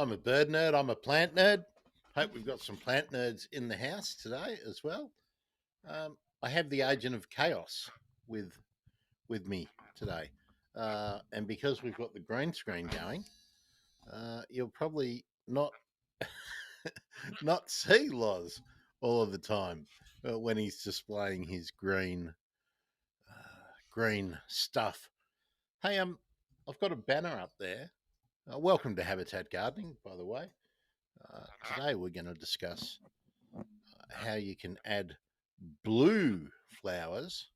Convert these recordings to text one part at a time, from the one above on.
I'm a bird nerd. I'm a plant nerd. Hope we've got some plant nerds in the house today as well. I have the agent of chaos with me today, and because we've got the green screen going, you'll probably not see Loz all of the time when he's displaying his green stuff. Hey, I've got a banner up there. Welcome to Habitat Gardening, by the way. Today we're going to discuss how you can add blue flowers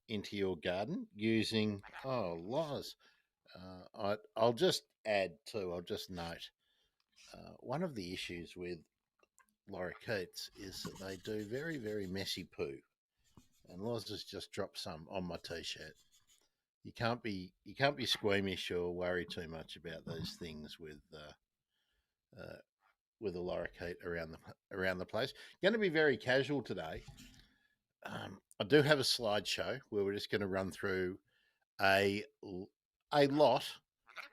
into your garden using Loz. I'll just add too. I'll just note one of the issues with lorikeets is that they do very, very messy poo, and Loz has just dropped some on my t-shirt. You can't be squeamish or worry too much about those things with a lorikeet around the place. Going to be very casual today. I do have a slideshow where we're just going to run through a lot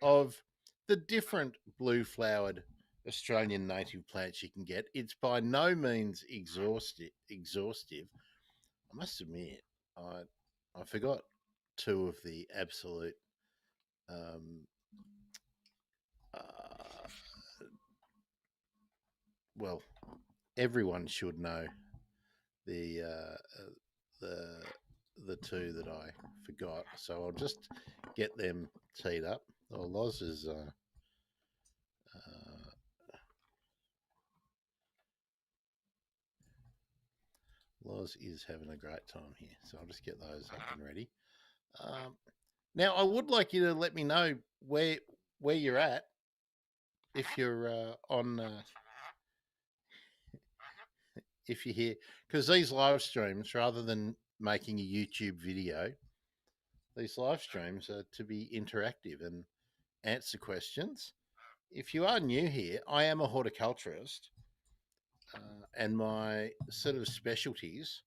of the different blue flowered Australian native plants you can get. It's by no means exhaustive. I must admit, I forgot two of the absolute uh, well, everyone should know the the two that I forgot. So I'll just get them teed up. Oh, Loz is having a great time here. So I'll just get those up and ready. Now I would like you to let me know where you're at if you're on. If you're here, because these live streams, rather than making a YouTube video, these live streams are to be interactive and answer questions. If you are new here, I am a horticulturist, and my sort of specialties,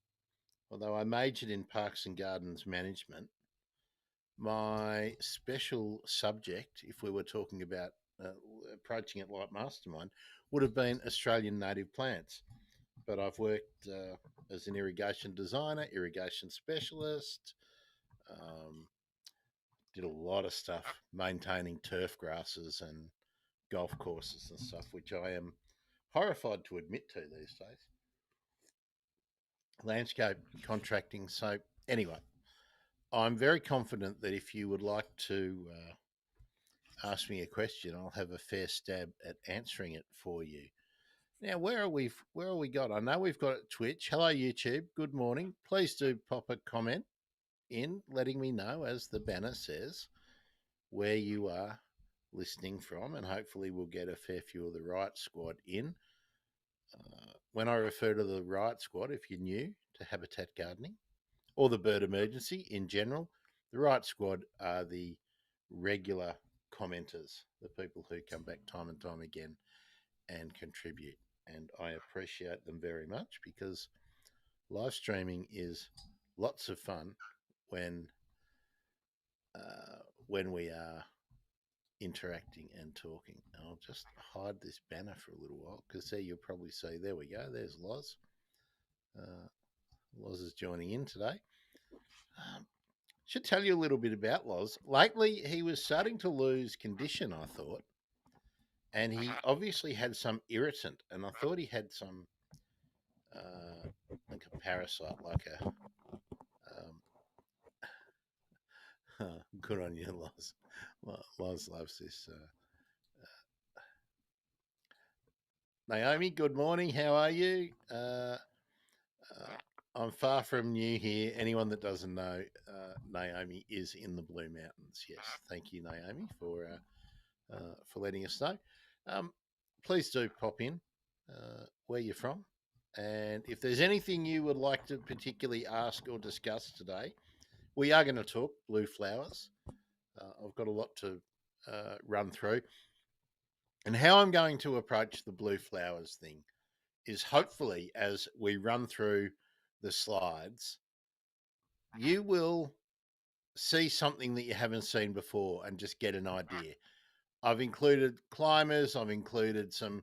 although I majored in parks and gardens management, my special subject, if we were talking about approaching it like mastermind, would have been Australian native plants. But I've worked as an irrigation designer, irrigation specialist, did a lot of stuff maintaining turf grasses and golf courses and stuff, which I am horrified to admit to these days. Landscape contracting. So, anyway, I'm very confident that if you would like to ask me a question, I'll have a fair stab at answering it for you. Now, where are we got? I know we've got Twitch. Hello, YouTube. Good morning. Please do pop a comment in letting me know, as the banner says, where you are listening from, and hopefully we'll get a fair few of the Riot Squad in. When I refer to the Riot Squad, if you're new to Habitat Gardening or the Bird Emergency in general, the Riot Squad are the regular commenters, the people who come back time and time again and contribute. And I appreciate them very much, because live streaming is lots of fun when we are interacting and talking. I'll just hide this banner for a little while, because there you'll probably see, there we go, there's Loz. Loz is joining in today. Should tell you a little bit about Loz. Lately, he was starting to lose condition, I thought, and he obviously had some irritant, and I thought he had some like a parasite, like a good on you, Loz. Loz loves this. Naomi, good morning. How are you? I'm far from new here. Anyone that doesn't know, Naomi is in the Blue Mountains. Yes, thank you, Naomi, for letting us know. Please do pop in where you're from, and if there's anything you would like to particularly ask or discuss today, we are going to talk blue flowers. I've got a lot to run through, and how I'm going to approach the blue flowers thing is, hopefully, as we run through the slides, you will see something that you haven't seen before and just get an idea. I've included climbers. I've included some,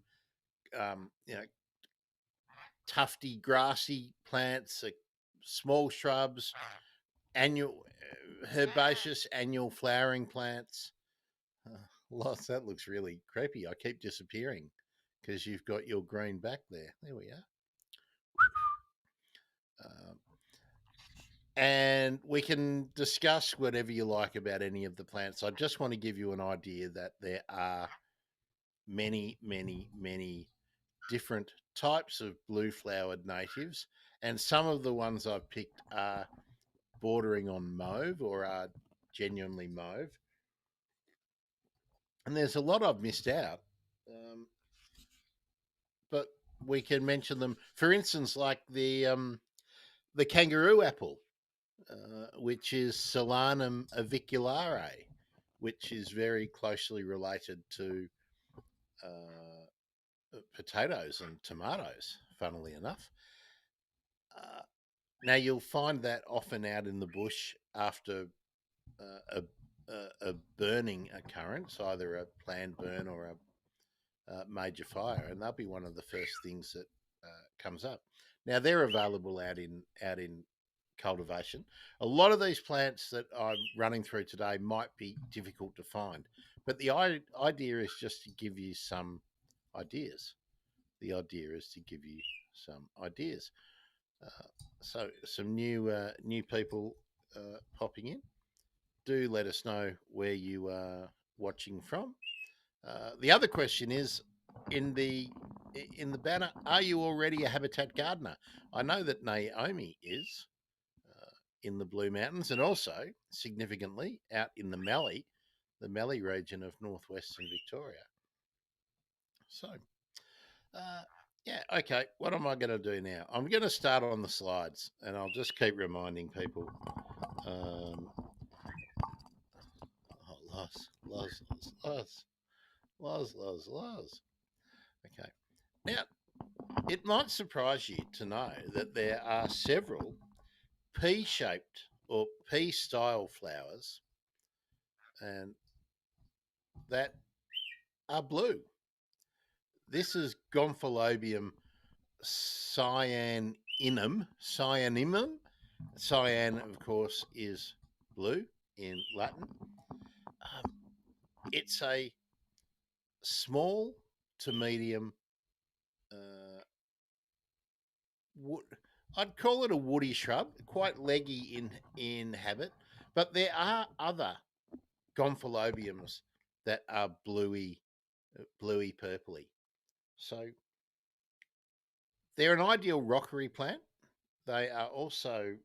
you know, tufty, grassy plants, small shrubs, annual herbaceous annual flowering plants. Lots. That looks really creepy. I keep disappearing because you've got your green back there. There we are. Um, and we can discuss whatever you like about any of the plants. I just want to give you an idea that there are many, many, many different types of blue flowered natives, and some of the ones I've picked are bordering on mauve or are genuinely mauve. And there's a lot I've missed out, but we can mention them. For instance, like the kangaroo apple, which is Solanum aviculare, which is very closely related to potatoes and tomatoes, funnily enough. Now, you'll find that often out in the bush after a burning occurrence, either a planned burn or a major fire, and they'll be one of the first things that comes up. Now, they're available out in cultivation. A lot of these plants that I'm running through today might be difficult to find, but the idea is just to give you some ideas. The idea is to give you some ideas. So some new people popping in. Do let us know where you are watching from. The other question is in the banner: are you already a habitat gardener? I know that Naomi is in the Blue Mountains, and also significantly out in the Mallee region of northwestern Victoria. So, uh, yeah, okay. What am I going to do now? I'm going to start on the slides, and I'll just keep reminding people. Oh, Loz. Okay. Now, it might surprise you to know that there are several pea-shaped or pea-style flowers, and that are blue. This is Gomphilobium cyaninum. Cyaninum. Cyan, of course, is blue in Latin. It's a small to medium wood. I'd call it a woody shrub, quite leggy in habit, but there are other Gomphilobiums that are bluey purpley. So they're an ideal rockery plant. They are also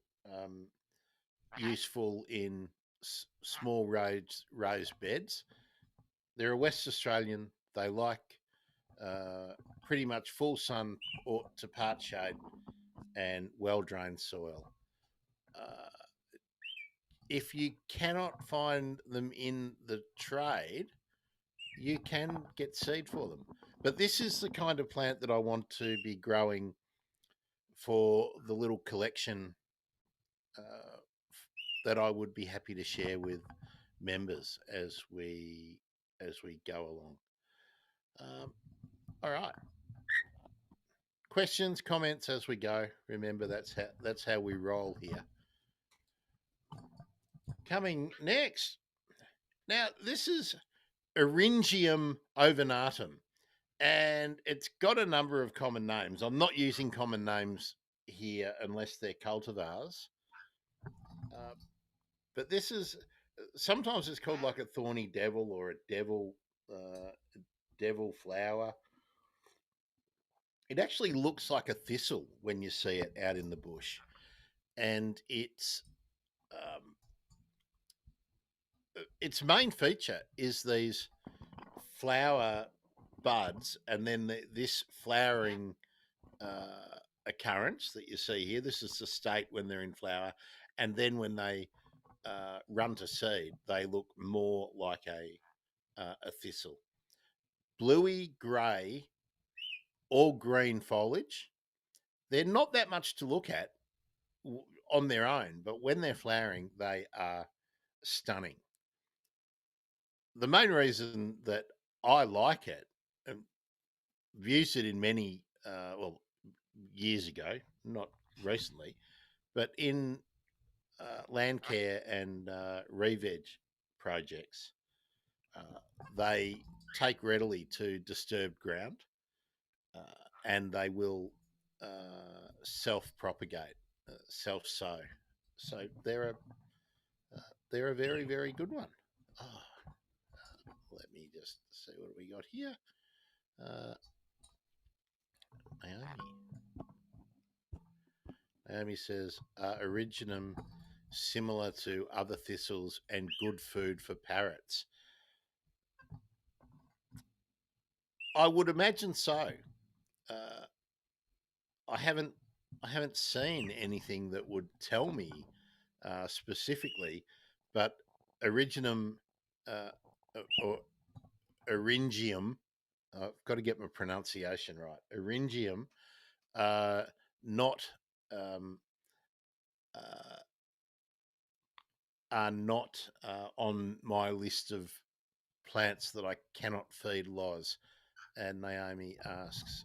useful in small raised beds. They're a West Australian. They like pretty much full sun or to part shade and well drained soil. If you cannot find them in the trade, you can get seed for them. But this is the kind of plant that I want to be growing for the little collection that I would be happy to share with members as we go along. All right. Questions, comments as we go. Remember, that's how we roll here. Coming next. Now, this is Eryngium ovinatum, and it's got a number of common names. I'm not using common names here unless they're cultivars. But this is sometimes it's called like a thorny devil or a devil flower. It actually looks like a thistle when you see it out in the bush, and its main feature is these flower buds, and then this flowering occurrence that you see here. This is the state when they're in flower, and then when they run to seed, they look more like a thistle. Bluey grey or green foliage. They're not that much to look at on their own, but when they're flowering, they are stunning. the main reason that I like it, and I've used it in many, years ago, not recently, but in land care and re-veg projects, they take readily to disturbed ground, and they will self-propagate, self-sow. So they're a very, very good one. Oh, let me just see what we got here. Uh, Naomi. Naomi says, Originum similar to other thistles and good food for parrots? I would imagine so. Uh, I haven't seen anything that would tell me specifically, but Originum or Oringium, I've got to get my pronunciation right. Oringium, uh, not um, uh, are not on my list of plants that I cannot feed Loz. And Naomi asks,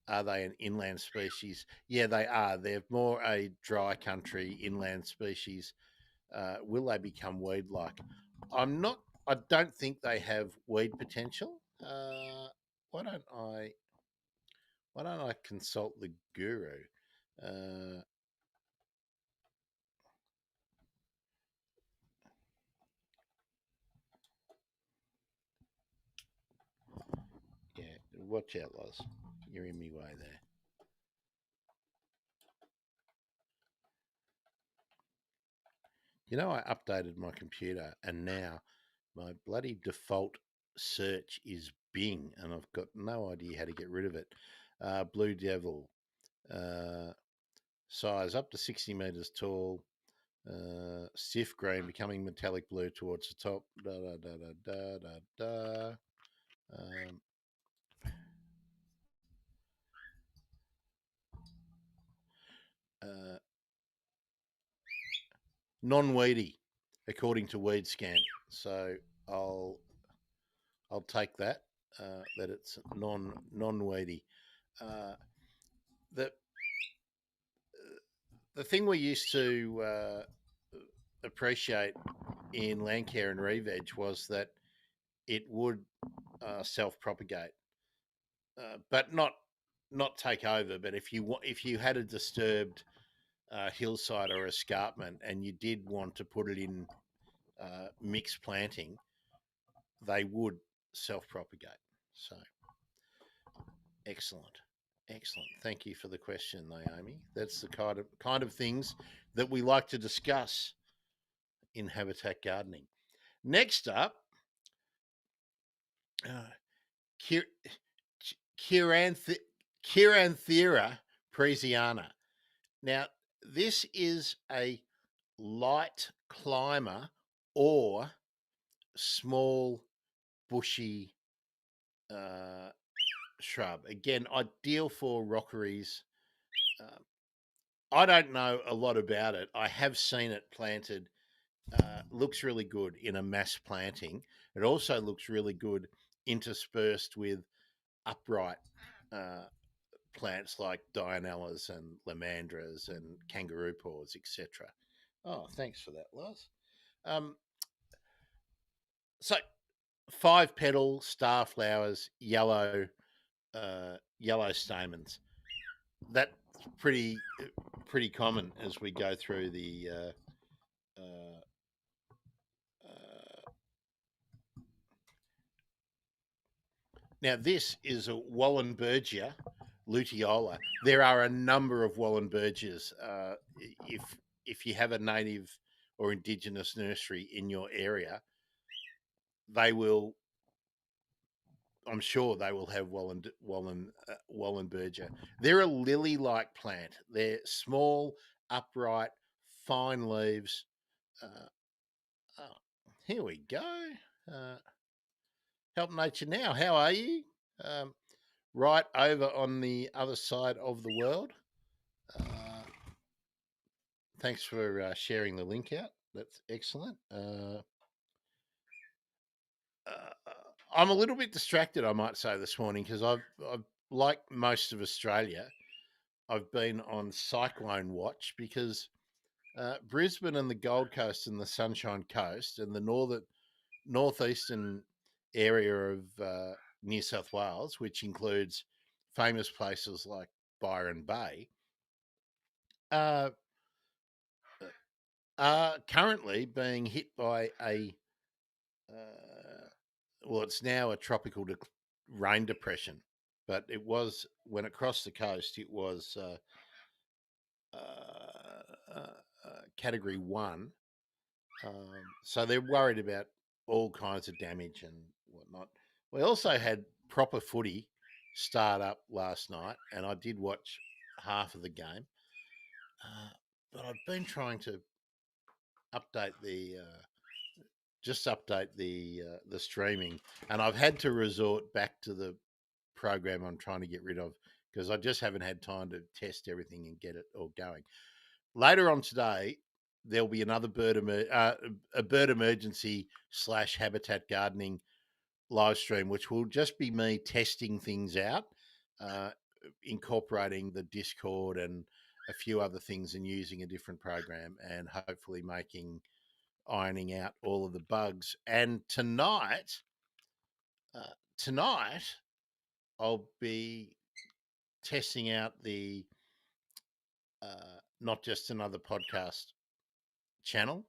are they an inland species? Yeah, they are. They're more a dry country inland species. Will they become weed like? I'm not. I don't think they have weed potential. Why don't I? Why don't I consult the guru? Uh, yeah, watch out, Loz. You're in me way there. You know, I updated my computer, and now my bloody default search is Bing, and I've got no idea how to get rid of it. Blue Devil, uh, size up to 60 meters tall, stiff green, becoming metallic blue towards the top. Da da da da da da da. Um, uh, Non-weedy, according to Weed Scan. So I'll I'll take that. That it's non-weedy. Uh, the the thing we used to appreciate in land care and re-veg was that it would self-propagate, but not take over. But if you had a disturbed hillside or escarpment and you did want to put it in mixed planting, they would self-propagate. So excellent. Excellent. Thank you for the question, Naomi. That's the kind of things that we like to discuss in habitat gardening. Next up, uh, Kir- Kiranth- Kiranthera presiana. Now, this is a light climber or small bushy uh, shrub. Again, ideal for rockeries. Um, I don't know a lot about it. I have seen it planted. Looks really good in a mass planting. It also looks really good interspersed with upright uh, plants like Dianellas and Lamandras and kangaroo paws, etc. Oh, thanks for that, Lars. Um, so 5 petal, star flowers, yellow stamens. That's pretty common as we go through the. Uh, uh, Now this is a Wallenbergia luteola. There are a number of Wallenbergias. If you have a native or indigenous nursery in your area, they will. I'm sure they will have Wallenbergia. They're a lily-like plant. They're small, upright, fine leaves. Uh, oh, here we go. Uh, Help Nature Now. How are you? Um, right over on the other side of the world. Uh, Thanks for sharing the link out. That's excellent. I'm a little bit distracted, I might say, this morning because I've like most of Australia, I've been on cyclone watch because Brisbane and the Gold Coast and the Sunshine Coast and the northeastern area of New South Wales, which includes famous places like Byron Bay, uh, are currently being hit by uh, well, it's now a tropical rain depression, but it was when it crossed the coast, it was category one. So they're worried about all kinds of damage and whatnot. We also had proper footy start up last night, and I did watch half of the game. But I've been trying to update the streaming, and I've had to resort back to the program I'm trying to get rid of because I just haven't had time to test everything and get it all going. Later on today, there'll be another a bird emergency / habitat gardening live stream, which will just be me testing things out, uh, incorporating the Discord and a few other things, and using a different program, and hopefully ironing out all of the bugs. And uh, tonight, I'll be testing out the not just another podcast channel,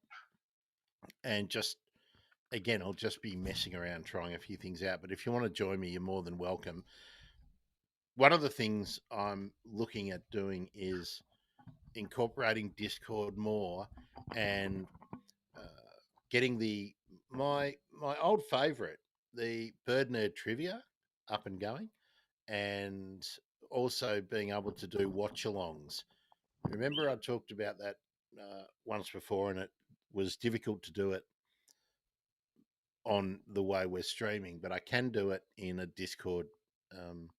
and just again, I'll just be messing around trying a few things out. But if you want to join me, you're more than welcome. One of the things I'm looking at doing is incorporating Discord more and uh, getting my old favorite, the Bird Nerd Trivia, up and going, and also being able to do watch alongs. Remember, I talked about that once before, and it was difficult to do it on the way we're streaming, but I can do it in a Discord um,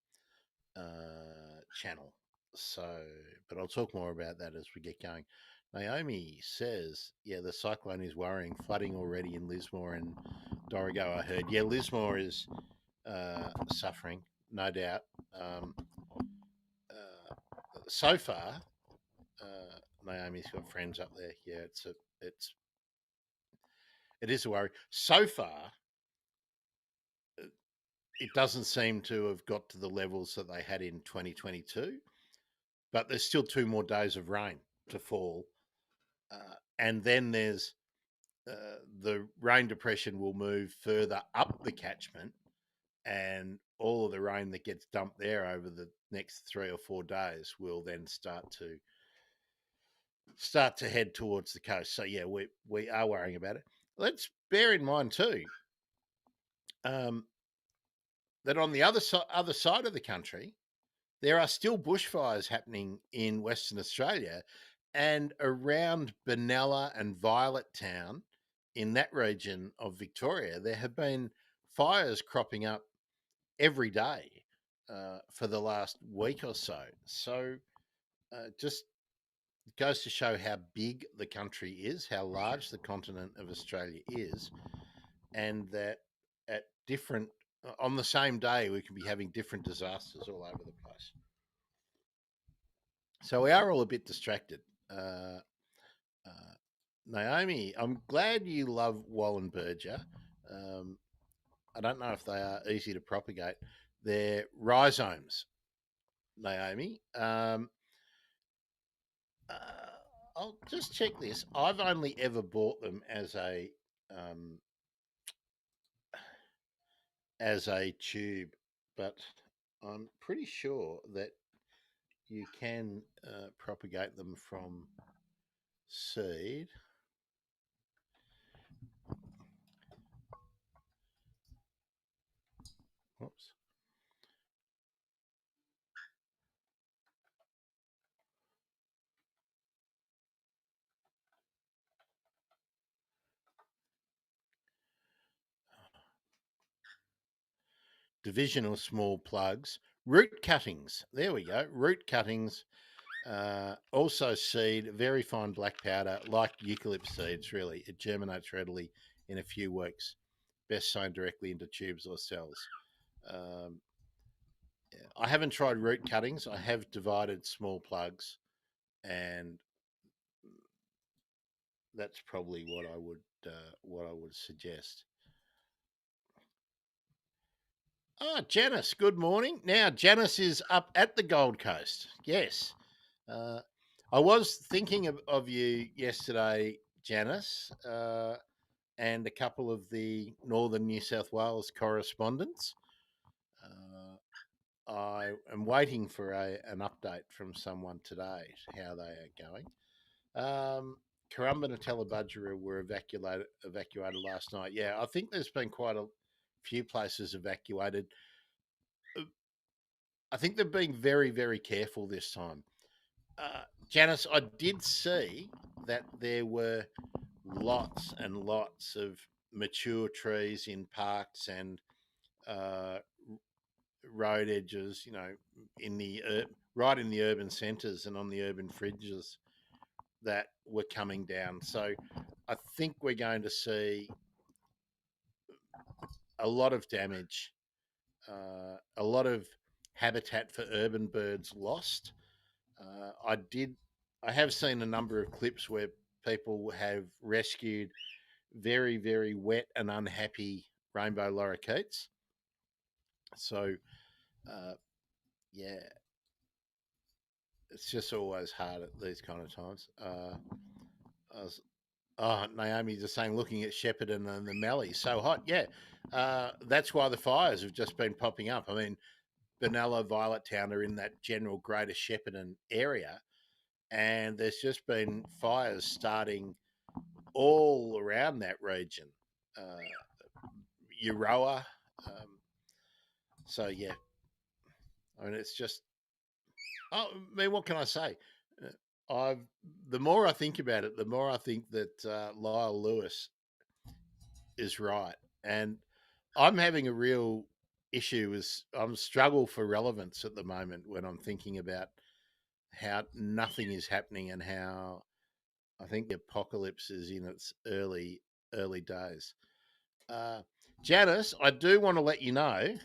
channel. So, but I'll talk more about that as we get going. Naomi says, yeah, the cyclone is worrying, flooding already in Lismore and Dorrigo, I heard. Yeah, Lismore is suffering, no doubt. Um, so far, Naomi's got friends up there. Yeah, it is a worry. So far, it doesn't seem to have got to the levels that they had in 2022, but there's still 2 more days of rain to fall. And then there's the rain depression will move further up the catchment, and all of the rain that gets dumped there over the next 3 or 4 days will then start to head towards the coast. So yeah, we are worrying about it. Let's bear in mind too um, that on the other side of the country, there are still bushfires happening in Western Australia, and around Benalla and Violet Town in that region of Victoria, there have been fires cropping up every day for the last week or so. So just goes to show how big the country is, how large the continent of Australia is, and that at different on the same day we can be having different disasters all over the place. So we are all a bit distracted. Uh, uh, Naomi, I'm glad you love Wallenberger. Um, I don't know if they are easy to propagate. They're rhizomes, Naomi. Uh, I'll just check this. I've only ever bought them um, as a tube, but I'm pretty sure that you can propagate them from seed. Whoops. Division or small plugs. Root cuttings. There we go. Root cuttings. Also seed, very fine black powder, like eucalypt seeds, really. It germinates readily in a few weeks. best sewn directly into tubes or cells. Um, I haven't tried root cuttings. I have divided small plugs, and that's probably what I would suggest. Ah, Janice, good morning. Now, Janice is up at the Gold Coast. Yes. Uh, I was thinking of you yesterday, Janice, and a couple of the Northern New South Wales correspondents. I am waiting for an update from someone today, how they are going. Currumbin and Tallabudgera were evacuated last night. Yeah, I think there's been quite a few places evacuated. I think they're being very, very careful this time. Janice, I did see that there were lots and lots of mature trees in parks and uh, road edges, in the right in the urban centres and on the urban fringes that were coming down. So I think we're going to see a lot of damage, a lot of habitat for urban birds lost. I have seen a number of clips where people have rescued very, very wet and unhappy rainbow lorikeets. So, uh, yeah, it's just always hard at these kind of times. I was, Naomi just saying, looking at Shepparton and the Mallee, so hot. Yeah, that's why the fires have just been popping up. I mean, Benalla, Violet Town are in that general Greater Shepparton area, and there's just been fires starting all around that region. Euroa. So yeah, I mean it's just. Oh, I mean, what can I say? I've the more I think about it, the more I think that Lyle Lewis is right, and I'm having a real issue. I'm struggle for relevance at the moment when I'm thinking about how nothing is happening and how I think the apocalypse is in its early days. Uh, Janice, I do want to let you know.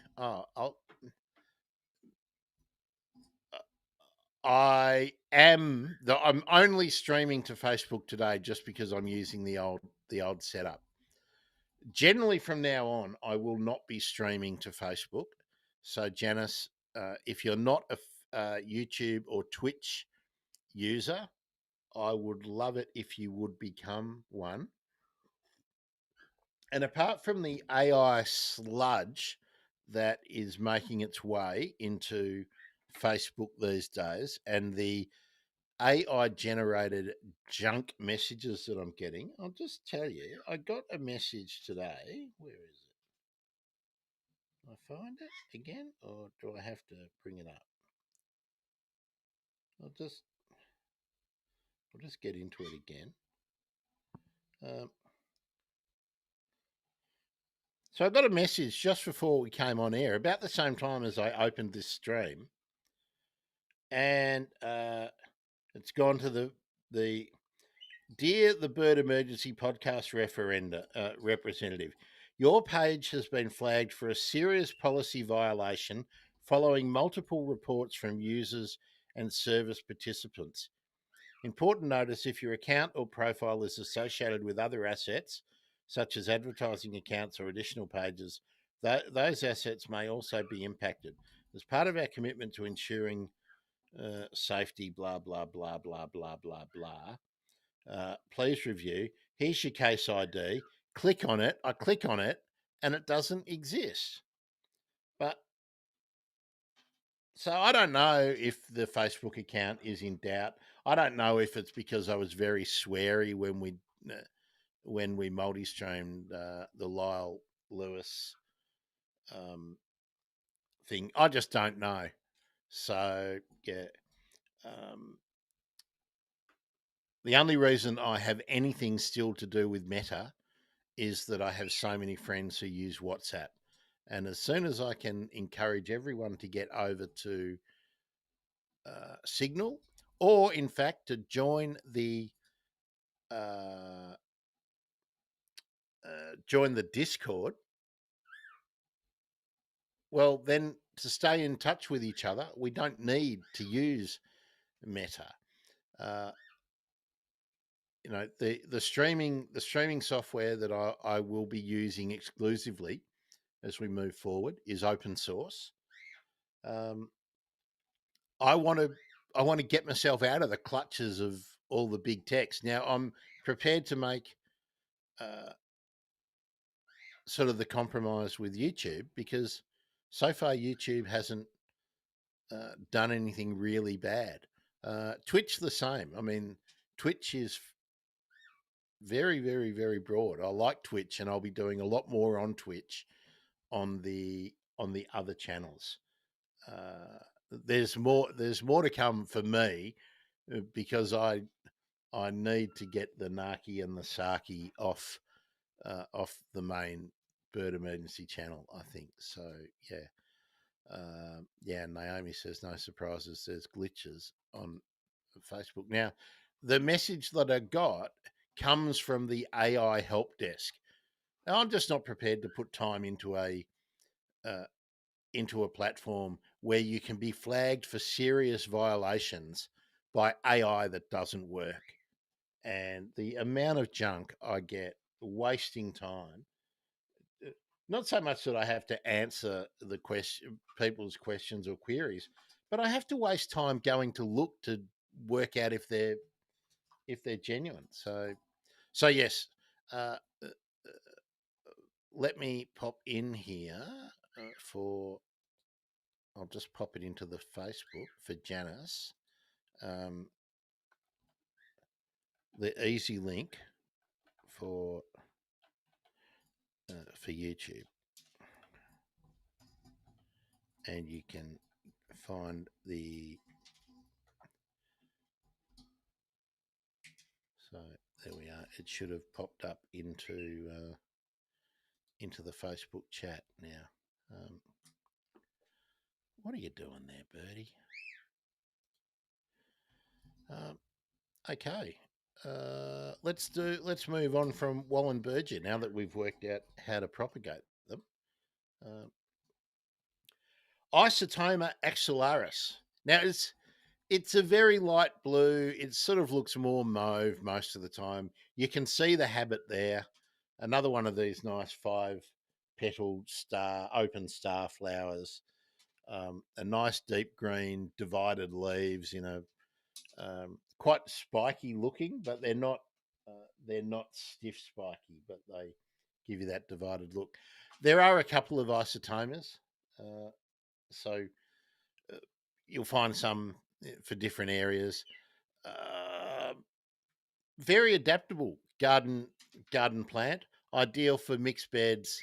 I'm only streaming to Facebook today just because I'm using the old setup. Generally, from now on, I will not be streaming to Facebook. So, Janice, if you're not a YouTube or Twitch user, I would love it if you would become one. And apart from the AI sludge that is making its way into Facebook these days and the AI generated junk messages that I'm getting, I'll just tell you, I got a message today. Where is it? I find it again, or do I have to bring it up? I'll just get into it again. Um, so I got a message just before we came on air, about the same time as I opened this stream, and it's gone to the Dear the Bird Emergency Podcast representative. Your page has been flagged for a serious policy violation following multiple reports from users and service participants. Important notice: if your account or profile is associated with other assets, such as advertising accounts or additional pages, those assets may also be impacted. As part of our commitment to ensuring safety, blah, blah, blah, blah, blah, blah, blah, please review. Here's your case ID. Click on it. I click on it and it doesn't exist. But so I don't know if the Facebook account is in doubt. I don't know if it's because I was very sweary when we multi-streamed the Lyle Lewis thing. I just don't know. So yeah, the only reason I have anything still to do with Meta is that I have so many friends who use WhatsApp. And as soon as I can encourage everyone to get over to Signal, or in fact to uh, join the Discord, Well, then to stay in touch with each other, we don't need to use Meta. Uh, the streaming software that I will be using exclusively as we move forward is open source. Um, I want to get myself out of the clutches of all the big techs. Now I'm prepared to make uh, sort of the compromise with YouTube because so far YouTube hasn't done anything really bad. Twitch the same. I mean, Twitch is very, very, very broad. I like Twitch, and I'll be doing a lot more on Twitch on the other channels. There's more. There's more to come for me because I need to get the Naki and the Saki off the main bird emergency channel. I think so. Yeah. Yeah, Naomi says no surprises. There's glitches on Facebook. Now, the message that I got comes from the AI help desk. Now, I'm just not prepared to put time uh, into a platform where you can be flagged for serious violations by AI that doesn't work. And the amount of junk I get wasting time, not so much that I have to answer the people's questions or queries, but I have to waste time going to look to work out if they're genuine. So yes, uh, uh, let me pop in here for. I'll just pop it into the Facebook for Janice. The easy link for YouTube, and you can find the. So there we are. It should have popped up into the Facebook chat now. What are you doing there, Birdie? Okay. Let's move on from Wallenberger now that we've worked out how to propagate them. Isotoma axillaris. Now it's a very light blue. It sort of looks more mauve most of the time. You can see the habit there. Another one of these nice 5-petaled open star flowers. A nice deep green, divided leaves. Quite spiky looking, but they're not stiff spiky, but they give you that divided look. There are a couple of isotomas, so you'll find some for different areas. Very adaptable garden plant, ideal for mixed beds,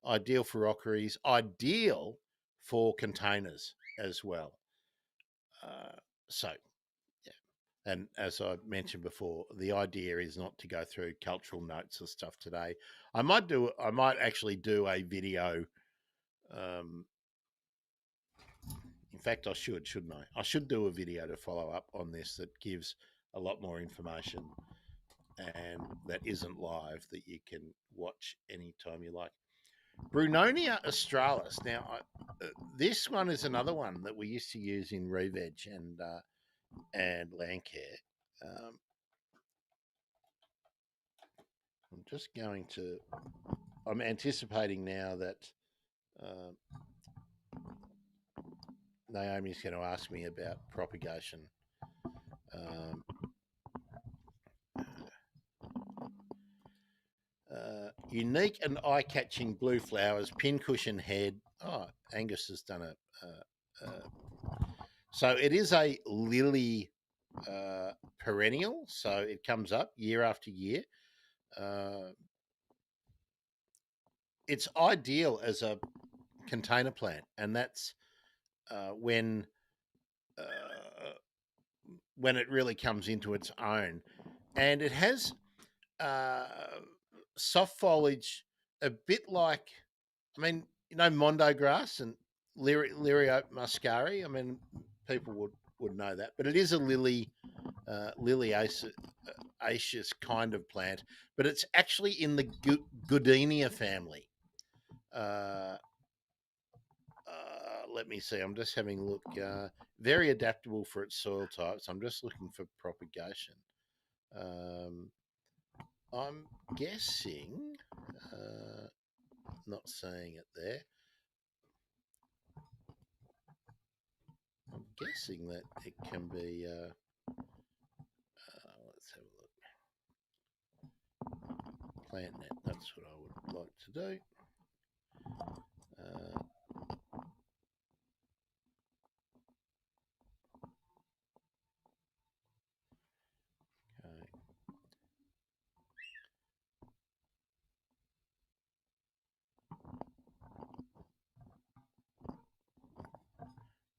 ideal for rockeries, ideal for containers as well. So and as I mentioned before, the idea is not to go through cultural notes or stuff today. I might actually do a video. In fact, I shouldn't I? I should do a video to follow up on this that gives a lot more information and that isn't live, that you can watch anytime you like. Brunonia australis. Now, this one is another one that we used to use in re-veg and land care. I'm just going to. I'm anticipating now that Naomi's going to ask me about propagation. Unique and eye-catching blue flowers, pincushion head. Oh, Angus has done so it is a lily perennial, so it comes up year after year. It's ideal as a container plant, and that's when it really comes into its own. And it has soft foliage, a bit like, Mondo grass and Liriope muscari. I mean, people would know that, but it is a liliaceous kind of plant, but it's actually in the Goodenia family. let me see. I'm just having a look. Very adaptable for its soil types. I'm just looking for propagation. Um, I'm guessing, not seeing it there. I'm guessing that it can be. Let's have a look. PlantNet. That's what I would like to do. Uh, okay.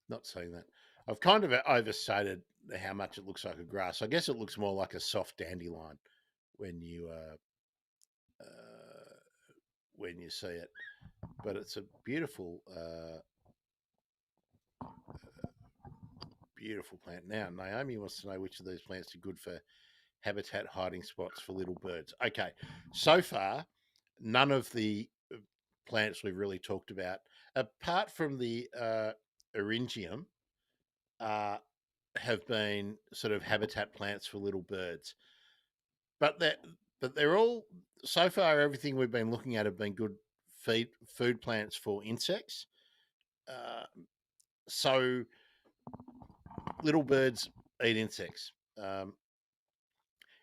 Not saying that. I've kind of overstated how much it looks like a grass. I guess it looks more like a soft dandelion when uh, when you see it. But it's a beautiful, beautiful plant. Now, Naomi wants to know which of these plants are good for habitat hiding spots for little birds. Okay, so far, none of the plants we've really talked about, apart from the eryngium, uh, have been sort of habitat plants for little birds. But they're all so far. Everything we've been looking at have been good food plants for insects. Uh, so little birds eat insects.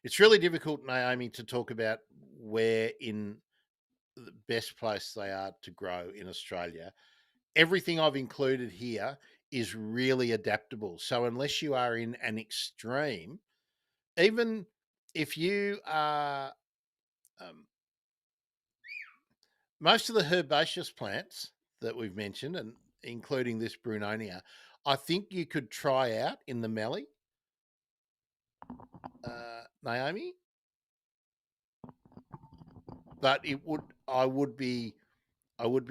It's really difficult, Naomi, to talk about where in the best place they are to grow in Australia. Everything I've included here is really adaptable. So unless you are in an extreme, even if you are um, most of the herbaceous plants that we've mentioned, and including this Brunonia, I think you could try out in the Mallee, Naomi. But it would, I would be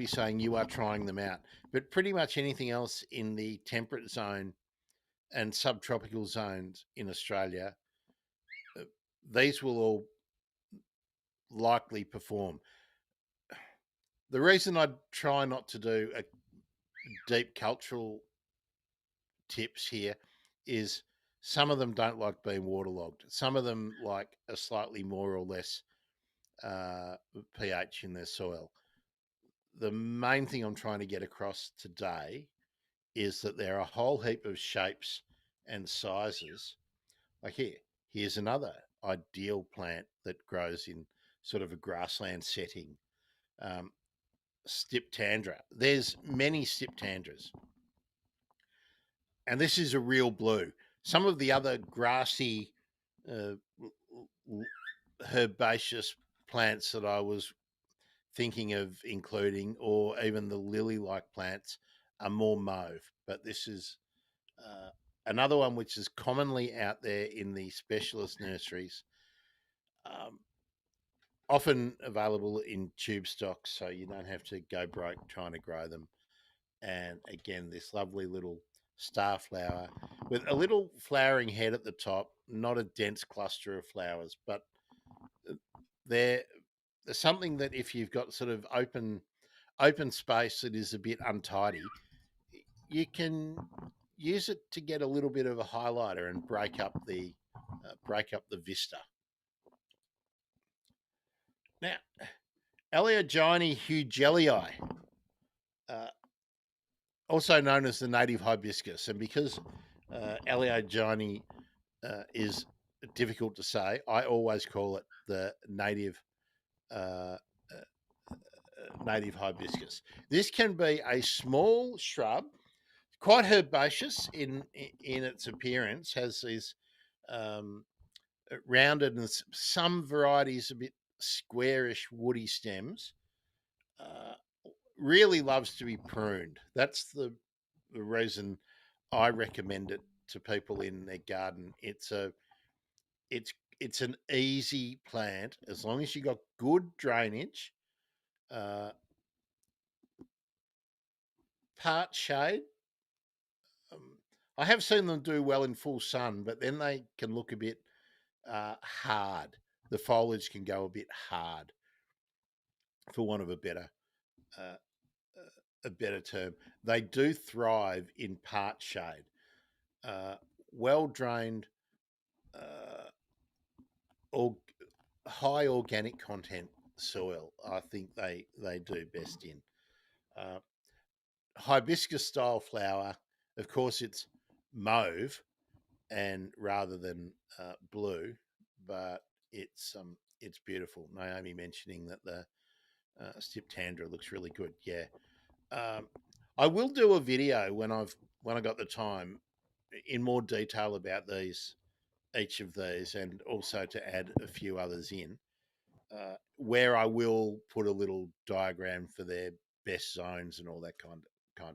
saying you are trying them out. But pretty much anything else in the temperate zone and subtropical zones in Australia, uh, these will all likely perform. The reason I try not to do a deep cultural tips here is some of them don't like being waterlogged. Some of them like a slightly more or less uh, pH in their soil. The main thing I'm trying to get across today is that there are a whole heap of shapes and sizes. Like here's another ideal plant that grows in sort of a grassland setting. Um, Stiptandra. There's many Stiptandras, and this is a real blue. Some of the other grassy, uh, herbaceous plants that I was thinking of including, or even the lily-like plants, are more mauve. But this is another one which is commonly out there in the specialist nurseries, um, often available in tube stocks, so you don't have to go broke trying to grow them. And again, this lovely little star flower with a little flowering head at the top, not a dense cluster of flowers, but they're, they're something that if you've got sort of open space that is a bit untidy, you can use it to get a little bit of a highlighter and break up the vista. Now, Aleogini hugellii, uh, also known as the native hibiscus, and because Aleogini is difficult to say, I always call it the uh, native hibiscus. This can be a small shrub, quite herbaceous in its appearance. Has these um, rounded and some varieties a bit squarish woody stems. Uh, really loves to be pruned. That's the reason I recommend it to people in their garden. It's it's an easy plant as long as you got good drainage, uh, part shade. Um, I have seen them do well in full sun, but then they can look a bit hard. The foliage can go a bit hard, for want of a better uh, a better term, they do thrive in part shade. Uh, well drained, uh, or high organic content soil, I think they do best in. Uh, Hibiscus style flower, of course, it's mauve and rather than blue, but it's beautiful. Naomi mentioning that the Stiptandra looks really good. Yeah, um, I will do a video when I got the time in more detail about each of these, and also to add a few others in, where I will put a little diagram for their best zones and all that kind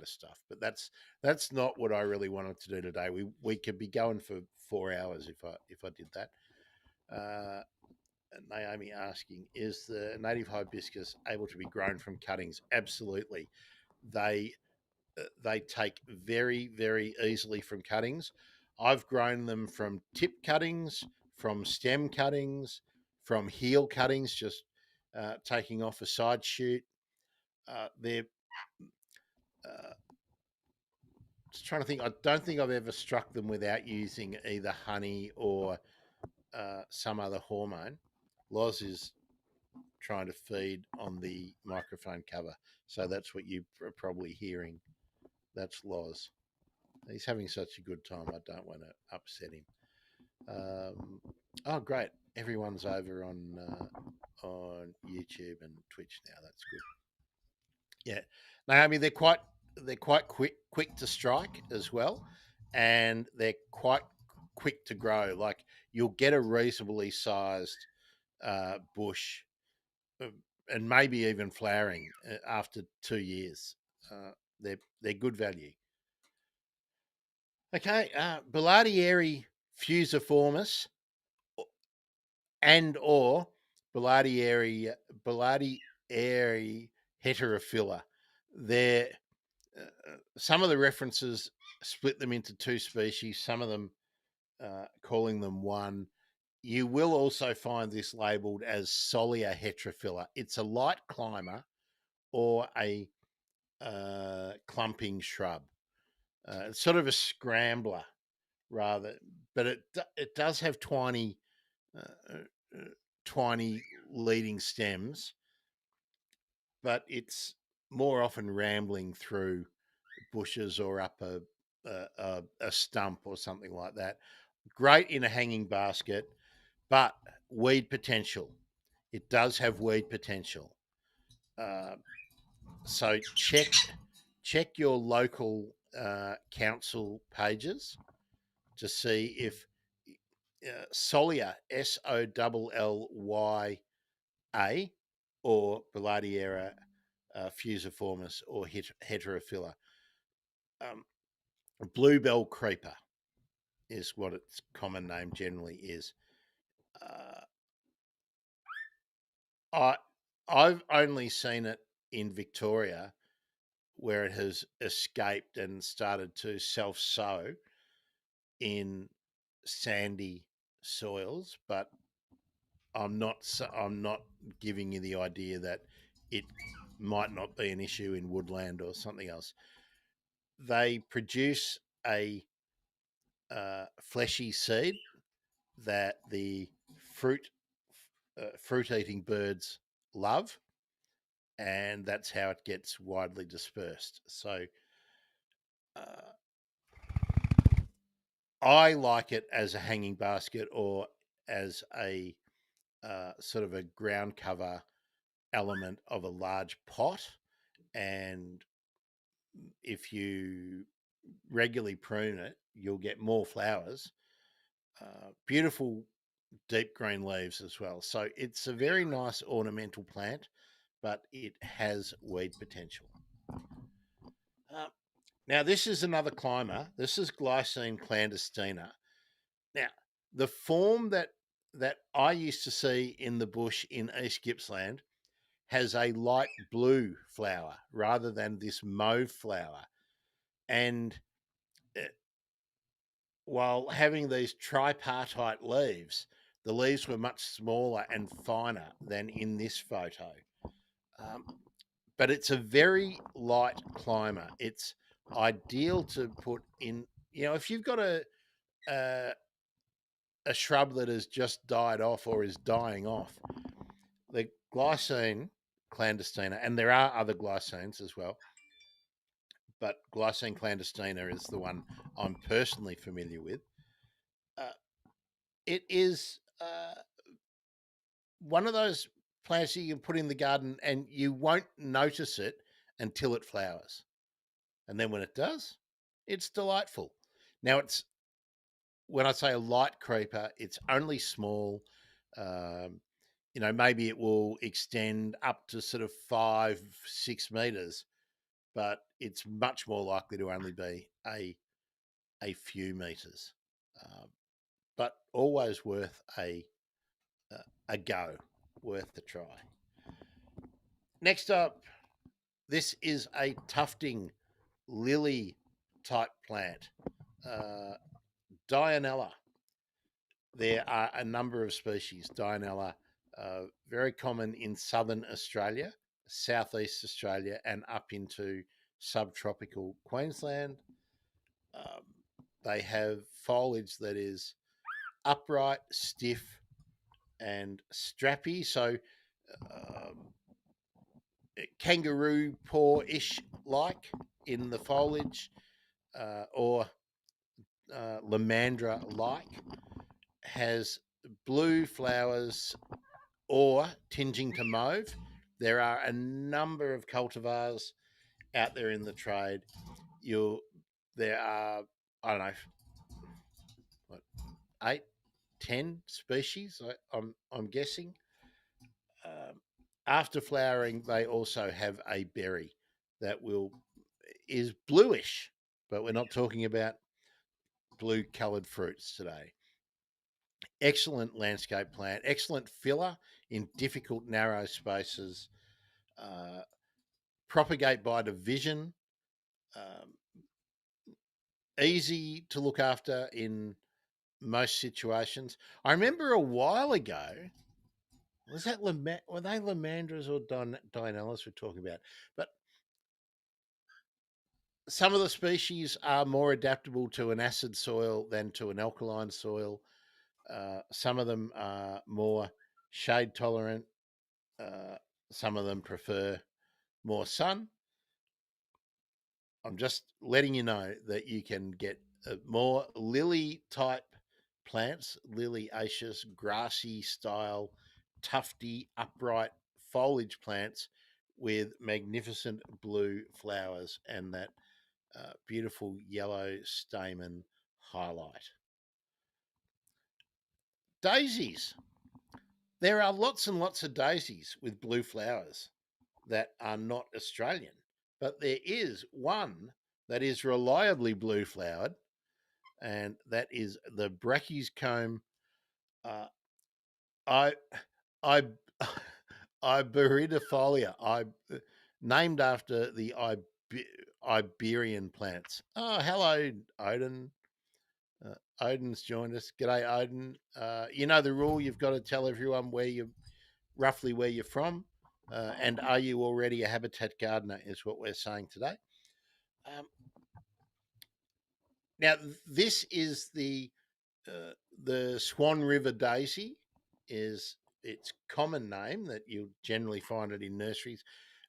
of stuff. But that's not what I really wanted to do today. We could be going for 4 hours if I did that. Uh, Naomi asking, is the native hibiscus able to be grown from cuttings? Absolutely. They they take very easily from cuttings. I've grown them from tip cuttings, from stem cuttings, from heel cuttings, just taking off a side shoot. They're uh, just trying to think. I don't think I've ever struck them without using either honey or some other hormone. Loz is trying to feed on the microphone cover, so that's what you are probably hearing. That's Loz. He's having such a good time. I don't want to upset him. Oh, great! Everyone's over on YouTube and Twitch now. That's good. Yeah, Naomi, they're quite quick to strike as well, and they're quite quick to grow. Like you'll get a reasonably sized bush, uh, and maybe even flowering after 2 years. They're good value. Okay, Billardieri fusiformis and or Billardieri heterophylla. They're some of the references split them into two species. Some of them calling them one. You will also find this labelled as Solia heterophylla. It's a light climber or a clumping shrub. It's sort of a scrambler rather, but it does have uh, uh, tiny leading stems, but it's more often rambling through bushes or up a stump or something like that. Great in a hanging basket, but weed potential. It does have weed potential. Uh, so check your local council pages to see if Solia, Sollya, or Billardiera fusiformis or heterophylla. Bluebell creeper is what its common name generally is. Uh, I I've only seen it in Victoria where it has escaped and started to self sow in sandy soils, but I'm not giving you the idea that it might not be an issue in woodland or something else. They produce a fleshy seed that the fruit fruit eating birds love, and that's how it gets widely dispersed. So uh, I like it as a hanging basket or as a sort of a ground cover element of a large pot. And if you regularly prune it, you'll get more flowers. Beautiful deep green leaves as well. So it's a very nice ornamental plant, but it has weed potential. Uh, Now, this is another climber. This is Glycine clandestina. Now, the form that I used to see in the bush in East Gippsland has a light blue flower rather than this mauve flower. And uh, while having these tripartite leaves, the leaves were much smaller and finer than in this photo. Um, but it's a very light climber. It's ideal to put in. If you've got a shrub that has just died off or is dying off, the Glycine clandestina, and there are other glycines as well, but Glycine clandestina is the one I'm personally familiar with. Uh, it is one of those plants that you can put in the garden and you won't notice it until it flowers. And then when it does, it's delightful. Now, when I say a light creeper, it's only small. Um, maybe it will extend up to sort of 5-6 meters, but it's much more likely to only be a few meters. But always worth a go, worth a try. Next up, this is a tufting lily type plant, Dianella. There are a number of species. Dianella, very common in southern Australia, southeast Australia, and up into subtropical Queensland. They have foliage that is upright, stiff, and strappy. So, kangaroo paw-ish like in the foliage, or Lomandra like, has blue flowers or tinging to mauve. There are a number of cultivars out there in the trade. There are, I don't know, what, 8-10 species. I'm guessing. After flowering, they also have a berry that is bluish, but we're not talking about blue coloured fruits today. Excellent landscape plant, excellent filler in difficult narrow spaces. Propagate by division. Easy to look after in most situations. I remember a while ago, were they Lomandras or Dianellas we're talking about? But some of the species are more adaptable to an acid soil than to an alkaline soil. Some of them are more shade tolerant. Some of them prefer more sun. I'm just letting you know that you can get more lily type plants, liliaceous, grassy style, tufty, upright foliage plants with magnificent blue flowers and that beautiful yellow stamen highlight. Daisies. There are lots and lots of daisies with blue flowers that are not Australian, but there is one that is reliably blue flowered, and that is the Brachycomb. I I Iberidifolia, named after the Iberian plants. Oh, hello, Odin. Odin's joined us. G'day, Odin. You know the rule. You've got to tell everyone roughly where you're from, and are you already a habitat gardener? Is what we're saying today. Now, this is the Swan River daisy. Is its common name that you'll generally find it in nurseries.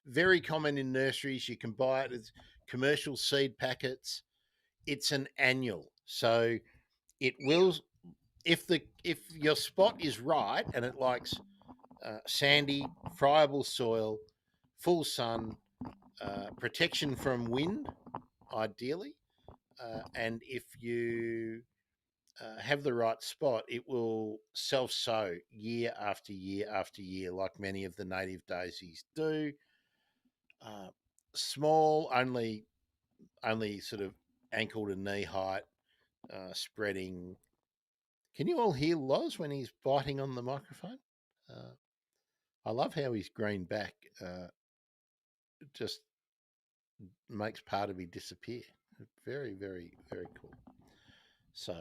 Very common in nurseries. You can buy it as commercial seed packets. It's an annual, so it will, if your spot is right and it likes sandy, friable soil, full sun, protection from wind, ideally, and if you have the right spot, it will self-sow year after year after year, like many of the native daisies do. Small, only sort of ankle to knee height, spreading. Can you all hear Loz when he's biting on the microphone? I love how his green back just makes part of me disappear. Very, very, very cool. So,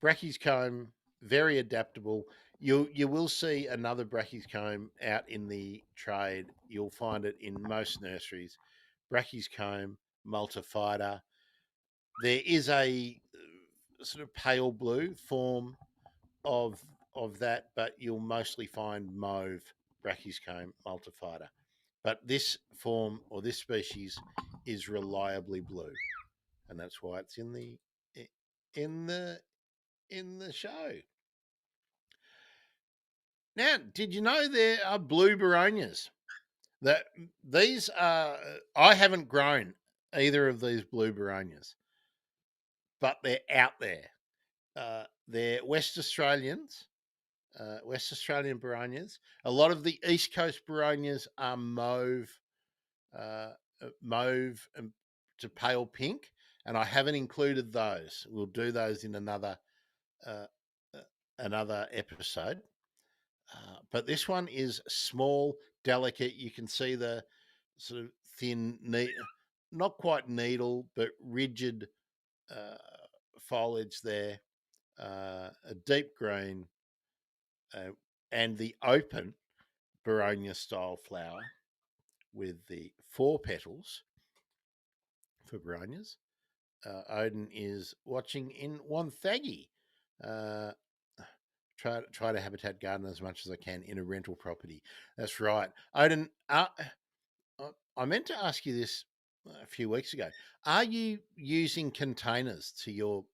Brachycomb, very adaptable. You will see another brachycomb out in the trade. You'll find it in most nurseries. Brachycomb multifida. There is a sort of pale blue form of of that, but you'll mostly find mauve brachycomb multifida. But this form or this species is reliably blue, and that's why it's in the in the show. Now, did you know there are blue Baronias? That these are I haven't grown either of these blue Baronias, but they're out there. They're West Australians, West Australian Baronias. A lot of the East Coast Baronias are uh, mauve to pale pink, and I haven't included those. We'll do those in uh, another episode. But this one is small, delicate. You can see the sort of thin, not quite needle, but rigid uh, foliage there. A deep green, and the open Baronia style flower with the 4 petals for Baronias. Odin is watching in Wonthaggi. Uh, try to habitat garden as much as I can in a rental property. That's right, Odin. I meant to ask you this a few weeks ago. Are you using containers to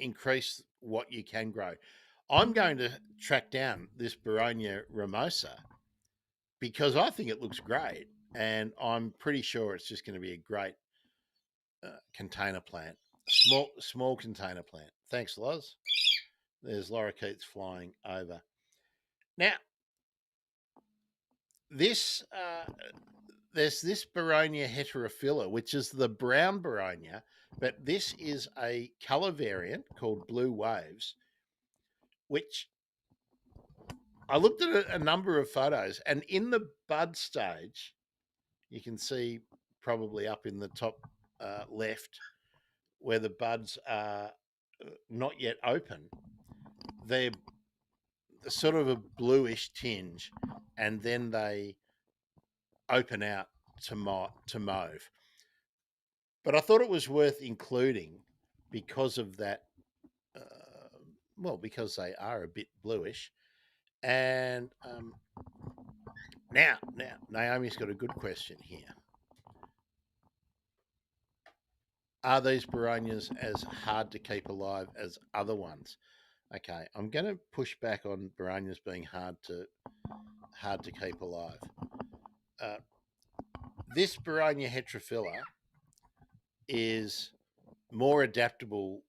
increase what you can grow? I'm going to track down this Baronia ramosa because I think it looks great, and I'm pretty sure it's just going to be a great container plant, small container plant. Thanks, Loz. There's lorikeets flying over. Now, this there's this Baronia heterophylla, which is the brown Baronia, but this is a color variant called Blue Waves, which I looked at a number of photos, and in the bud stage, you can see probably up in the top left where the buds are not yet open. They're sort of a bluish tinge, and then they open out to mauve. But I thought it was worth including because of that. Because they are a bit bluish. And now, Naomi's got a good question here. Are these Baronias as hard to keep alive as other ones? Okay, I'm going to push back on Baronias being hard to keep alive. This Baronia heterophylla is more adaptable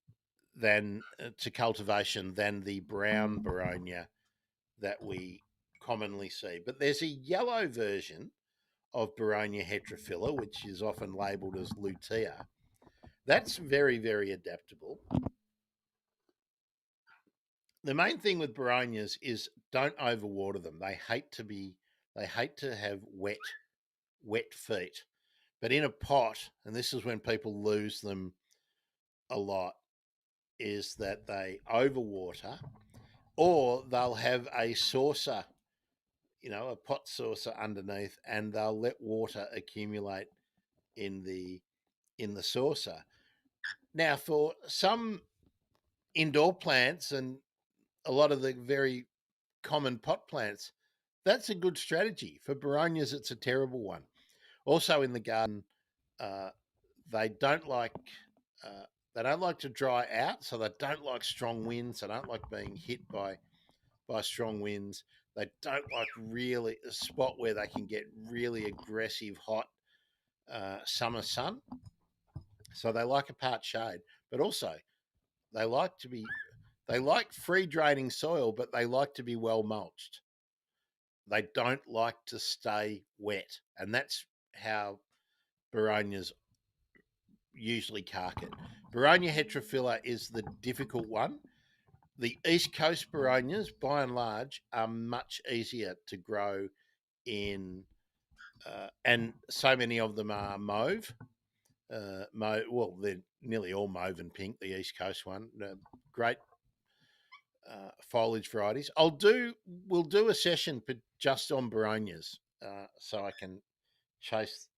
than to cultivation than the brown Baronia that we commonly see. But there's a yellow version of Baronia heterophylla, which is often labelled as lutea. That's very, very adaptable. The main thing with Baronias is don't overwater them. They hate to have wet feet. But in a pot, and this is when people lose them a lot, is that they overwater, or they'll have a saucer, a pot saucer underneath, and they'll let water accumulate in the saucer. Now, for some indoor plants and a lot of the very common pot plants, that's a good strategy. For Baronias, it's a terrible one. Also, in the garden, they don't like to dry out, so they don't like strong winds. They don't like being hit by strong winds. They don't like really a spot where they can get really aggressive hot summer sun. So they like a part shade, but also they like free draining soil, but they like to be well mulched. They don't like to stay wet, and that's how Baronias usually cark it. Baronia heterophylla is the difficult one. The East Coast Baronias, by and large, are much easier to grow in, and so many of them are mauve. They're nearly all mauve and pink. The East Coast one, great foliage varieties. We'll do a session just on Baronias, so I can chase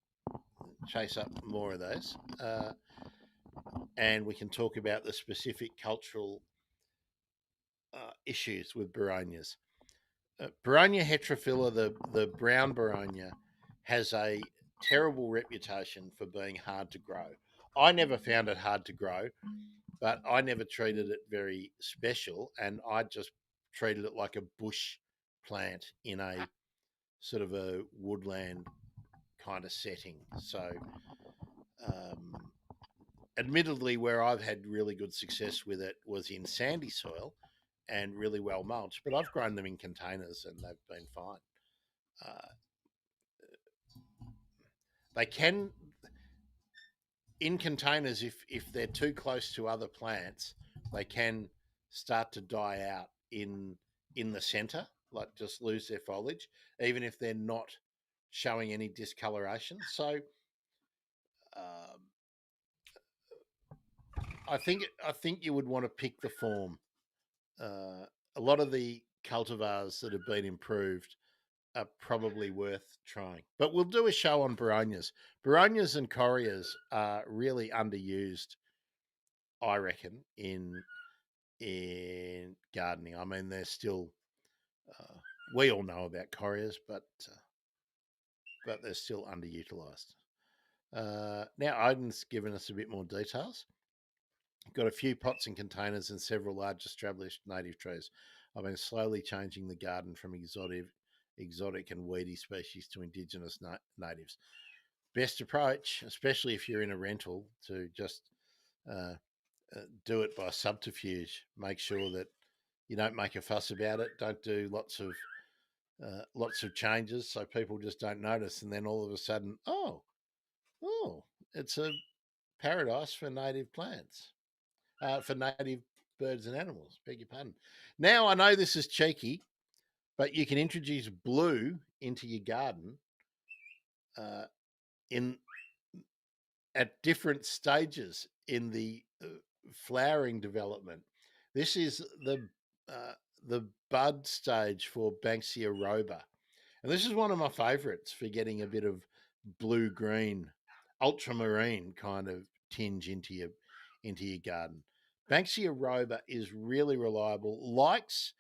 up more of those, and we can talk about the specific cultural issues with Baronias. Baronia heterophylla, the brown Baronia, has a terrible reputation for being hard to grow. I never found it hard to grow, but I never treated it very special, and I just treated it like a bush plant in a sort of a woodland kind of setting. So, admittedly, where I've had really good success with it was in sandy soil and really well mulched, but I've grown them in containers and they've been fine. Uh, they can in containers, if they're too close to other plants, they can start to die out in the center, like just lose their foliage, even if they're not showing any discoloration. So um, I think you would want to pick the form. A lot of the cultivars that have been improved are probably worth trying. But we'll do a show on Baronias. Baronias and Corias are really underused, I reckon, in gardening. I mean, they're still we all know about Corias, but they're still underutilized. Now, Odin's given us a bit more details. Got a few pots and containers and several large established native trees. I've been slowly changing the garden from exotic and weedy species to indigenous natives. Best approach, especially if you're in a rental, to just uh, do it by subterfuge. Make sure that you don't make a fuss about it. Don't do lots of changes so people just don't notice, and then all of a sudden, oh, it's a paradise for native plants, for native birds and animals. Beg your pardon. Now I know this is cheeky, but you can introduce blue into your garden in at different stages in the flowering development. This is the bud stage for Banksia roba, and this is one of my favourites for getting a bit of blue green, ultramarine kind of tinge into your garden. Banksia roba is really reliable. Likes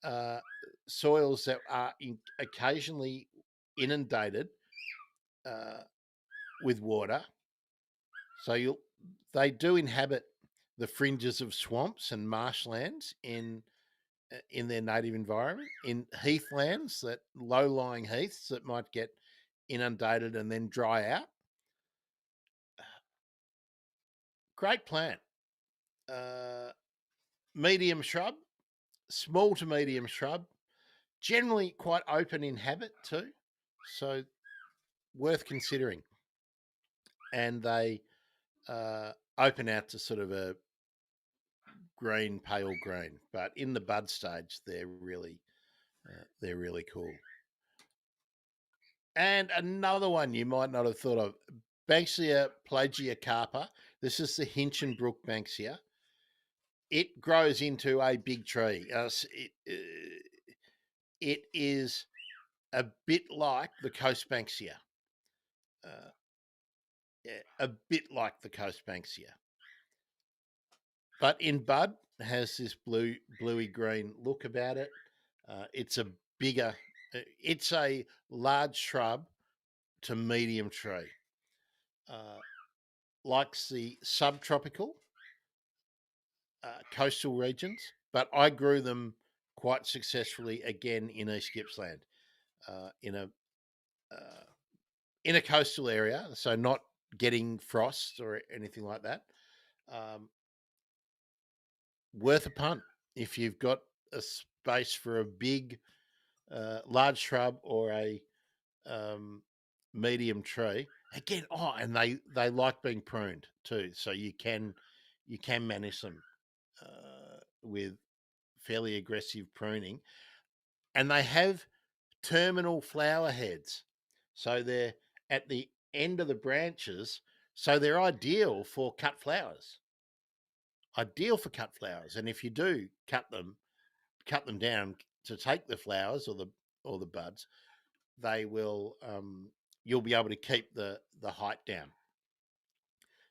uh, soils that are occasionally inundated uh, with water. So they do inhabit the fringes of swamps and marshlands in their native environment, in heathlands, that low-lying heaths that might get inundated and then dry out. Great plant. Medium shrub, small to medium shrub, generally quite open in habit too, so worth considering. And they open out to sort of a green, pale green, but in the bud stage, they're really cool. And another one you might not have thought of, Banksia plagiocarpa. This is the Hinchinbrook Banksia. It grows into a big tree. It is a bit like the Coast Banksia. Yeah, a bit like the Coast Banksia. But in bud, has this bluey green look about it. It's a bigger, it's a large shrub to medium tree. Likes the subtropical coastal regions, but I grew them quite successfully again in East Gippsland, uh, in a uh, in a coastal area, so not getting frost or anything like that. Um, Worth a punt if you've got a space for a big, large shrub or a medium tree. Again, and they like being pruned too, so you can manage them with fairly aggressive pruning, and they have terminal flower heads, so they're at the end of the branches, So they're ideal for cut flowers. Ideal for cut flowers. And if you do cut them down to take the flowers or the buds, they will you'll be able to keep the height down.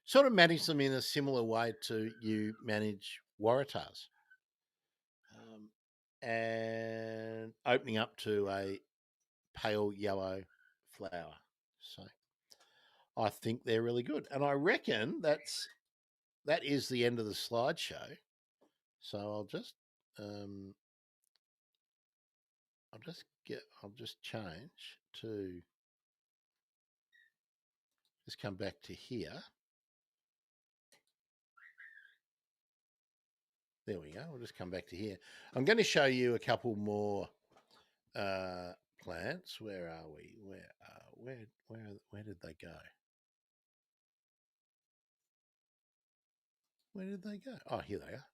Sort of manage them in a similar way to you manage waratahs. And opening up to a pale yellow flower. So I think they're really good. And I reckon that is the end of the slideshow. So I'll just change to just come back to here. There we go. We'll just come back to here. I'm going to show you a couple more plants. Where are we? Where did they go? Where did they go? Oh, here they are.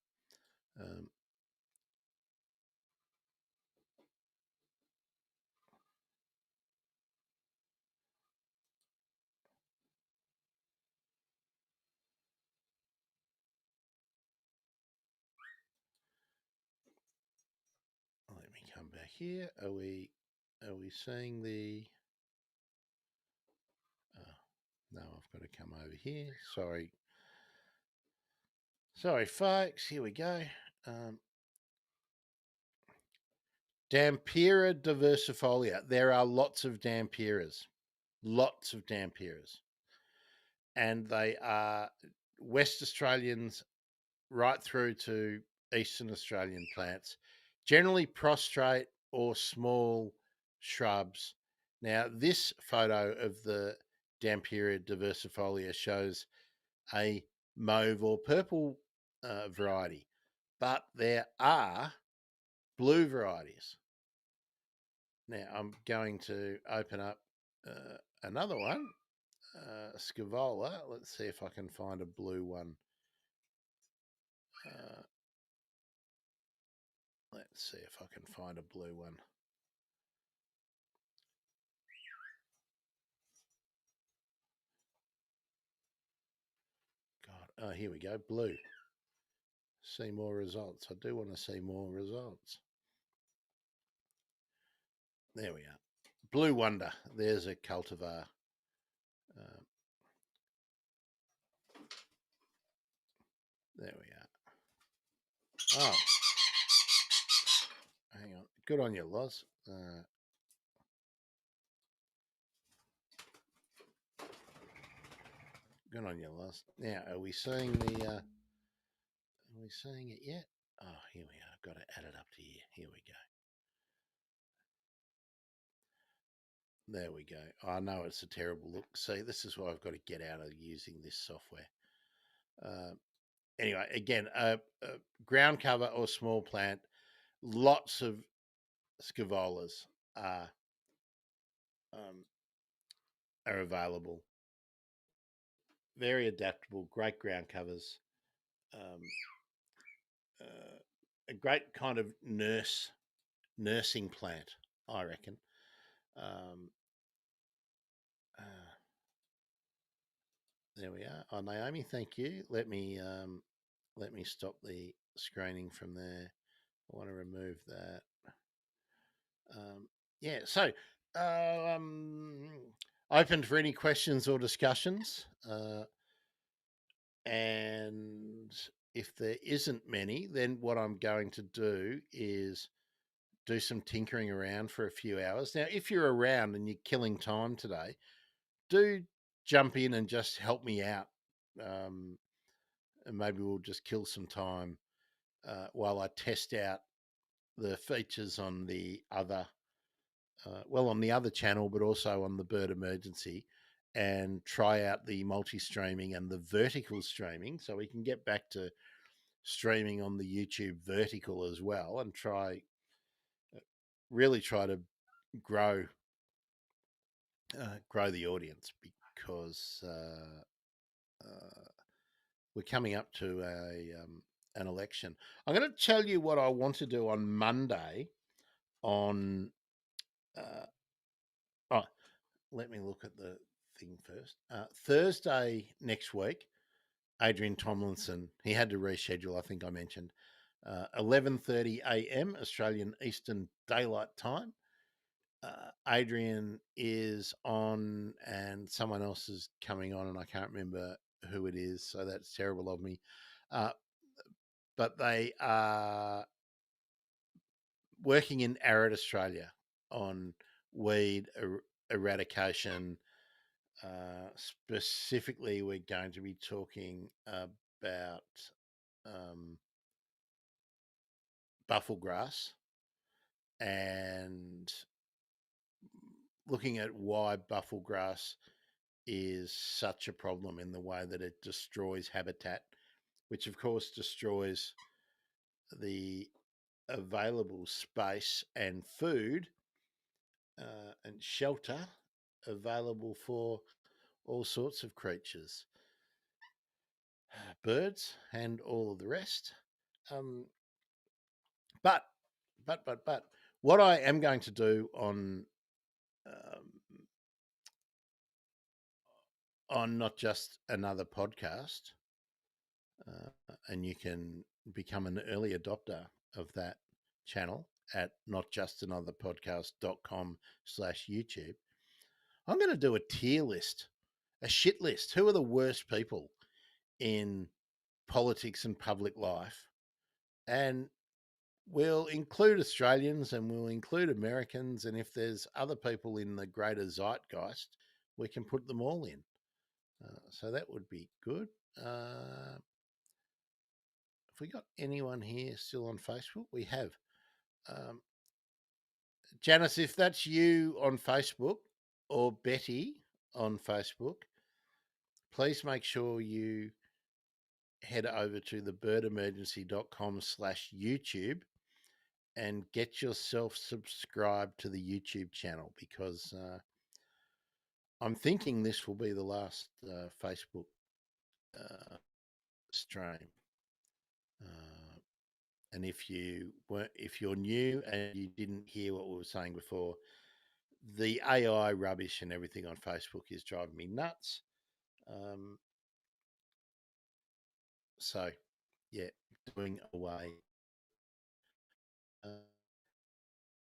Let me come back here. Are we seeing the? No, I've got to come over here. Sorry, folks. Here we go. Dampyra diversifolia. There are lots of Dampyras, and they are West Australians right through to Eastern Australian plants, generally prostrate or small shrubs. Now, this photo of the Dampyra diversifolia shows a mauve or purple variety, but there are blue varieties. Now, I'm going to open up another one, Scaevola. Let's see if I can find a blue one. Let's see if I can find a blue one. God, oh, here we go, blue. See more results. I do want to see more results. There we are. Blue Wonder. There's a cultivar. There we are. Oh, hang on. Good on you, Loz. Good on you, Loz. Now, are we seeing the? Are we seeing it yet? Oh, here we are. I've got to add it up to here. Here we go. There we go. I know it's a terrible look. See, this is why I've got to get out of using this software. Anyway, again, ground cover or small plant, lots of Scaevolas are available. Very adaptable, great ground covers. A great kind of nursing plant, I reckon. There we are. Oh, Naomi, thank you. Let me stop the screening from there. I want to remove that. Yeah, so open for any questions or discussions. And if there isn't many, then what I'm going to do is do some tinkering around for a few hours. Now, if you're around and you're killing time today, do jump in and just help me out. And maybe we'll just kill some time while I test out the features on the other, on the other channel, but also on the Bird Emergency, and try out the multi-streaming and the vertical streaming, so we can get back to streaming on the YouTube vertical as well, and really try to grow the audience, because we're coming up to an election. I'm going to tell you what I want to do on Monday. On let me look at the thing first. Thursday next week, Adrian Tomlinson, he had to reschedule, I think I mentioned. 11:30 a.m. Australian Eastern Daylight Time. Adrian is on, and someone else is coming on, and I can't remember who it is, so that's terrible of me. Uh, but they are working in arid Australia on weed eradication. Specifically, we're going to be talking about buffel grass and looking at why buffel grass is such a problem in the way that it destroys habitat, which of course destroys the available space and food and shelter available for all sorts of creatures, birds, and all of the rest. Um, but, what I am going to do on not just another podcast, and you can become an early adopter of that channel at notjustanotherpodcast.com/YouTube. I'm going to do a tier list, a shit list. Who are the worst people in politics and public life? And we'll include Australians and we'll include Americans. And if there's other people in the greater zeitgeist, we can put them all in. So that would be good. Have we got anyone here still on Facebook? We have. Janice, if that's you on Facebook or Betty on Facebook, please make sure you head over to thebirdemergency.com/YouTube and get yourself subscribed to the YouTube channel, because I'm thinking this will be the last Facebook stream. And if you're new and you didn't hear what we were saying before, the AI rubbish and everything on Facebook is driving me nuts. So, yeah, doing away.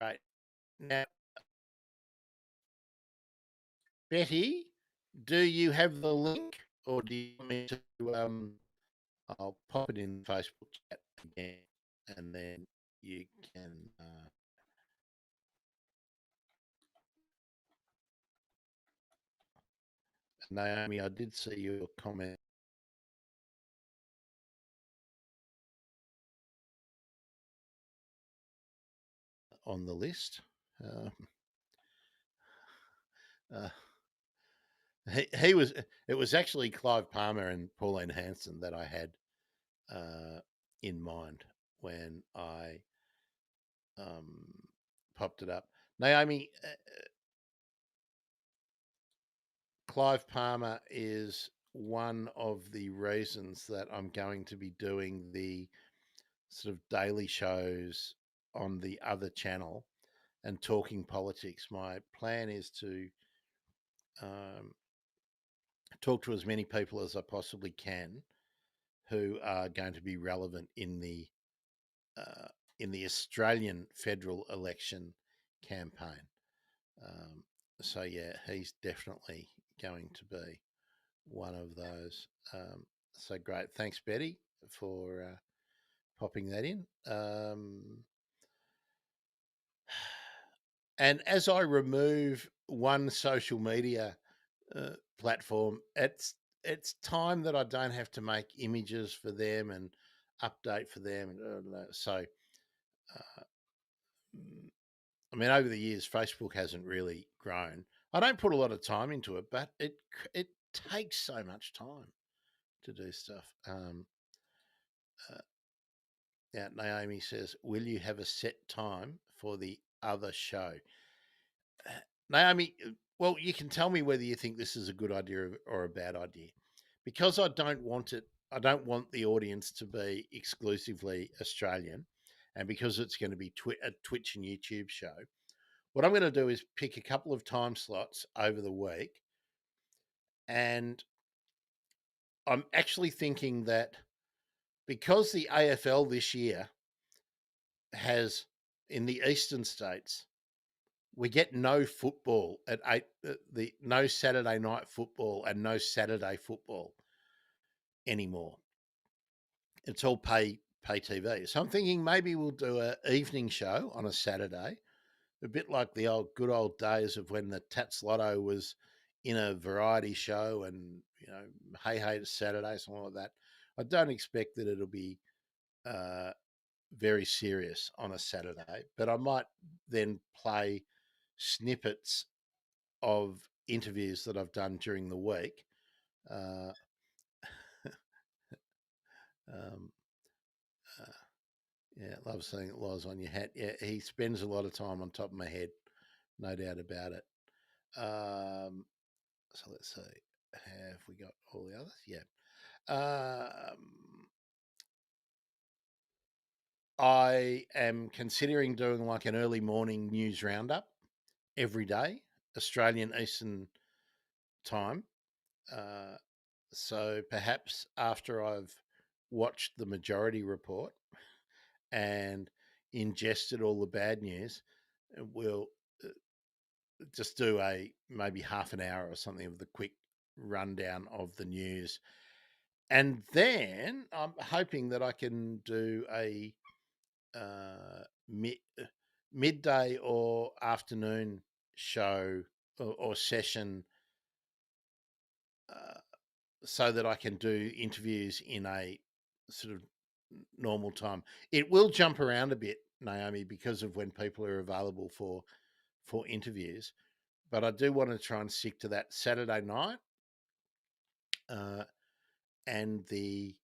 Right. Now, Betty, do you have the link, or do you want me to? I'll pop it in the Facebook chat again, and then you can. Naomi, I did see your comment on the list. He was. It was actually Clive Palmer and Pauline Hanson that I had in mind when I popped it up. Naomi, Clive Palmer is one of the reasons that I'm going to be doing the sort of daily shows on the other channel and talking politics. My plan is to talk to as many people as I possibly can who are going to be relevant in the Australian federal election campaign. So yeah, he's definitely going to be one of those. So great, thanks Betty for popping that in. And as I remove one social media platform, it's time that I don't have to make images for them and update for them. So, I mean, over the years, Facebook hasn't really grown. I don't put a lot of time into it, but it takes so much time to do stuff. Yeah, Naomi says, "Will you have a set time for the other show?" Naomi, well, you can tell me whether you think this is a good idea or a bad idea, because I don't want it. I don't want the audience to be exclusively Australian, and because it's going to be a Twitch and YouTube show. What I'm going to do is pick a couple of time slots over the week And I'm actually thinking that because the AFL this year has, in the eastern states, we get no football at 8, the no Saturday night football and no Saturday football anymore. It's all pay TV. So I'm thinking maybe we'll do a evening show on a Saturday, a bit like the good old days of when the Tats Lotto was in a variety show, and Hey Hey to Saturday, something like that. I don't expect that it'll be uh, very serious on a Saturday, but I might then play snippets of interviews that I've done during the week. Uh, um, uh, yeah, love seeing it lies on your hat. Yeah, he spends a lot of time on top of my head, no doubt about it. Um, so let's see, have we got all the others? Yeah. I am considering doing like an early morning news roundup every day, Australian Eastern time. Uh, so perhaps after I've watched the Majority Report and ingested all the bad news, we'll uh, just do a maybe half an hour or something of the quick rundown of the news. And then I'm hoping that I can do a uh, midday or afternoon show or session, uh, so that I can do interviews in a sort of normal time. It will jump around a bit, Naomi, because of when people are available for interviews. But I do want to try and stick to that Saturday night, uh, and the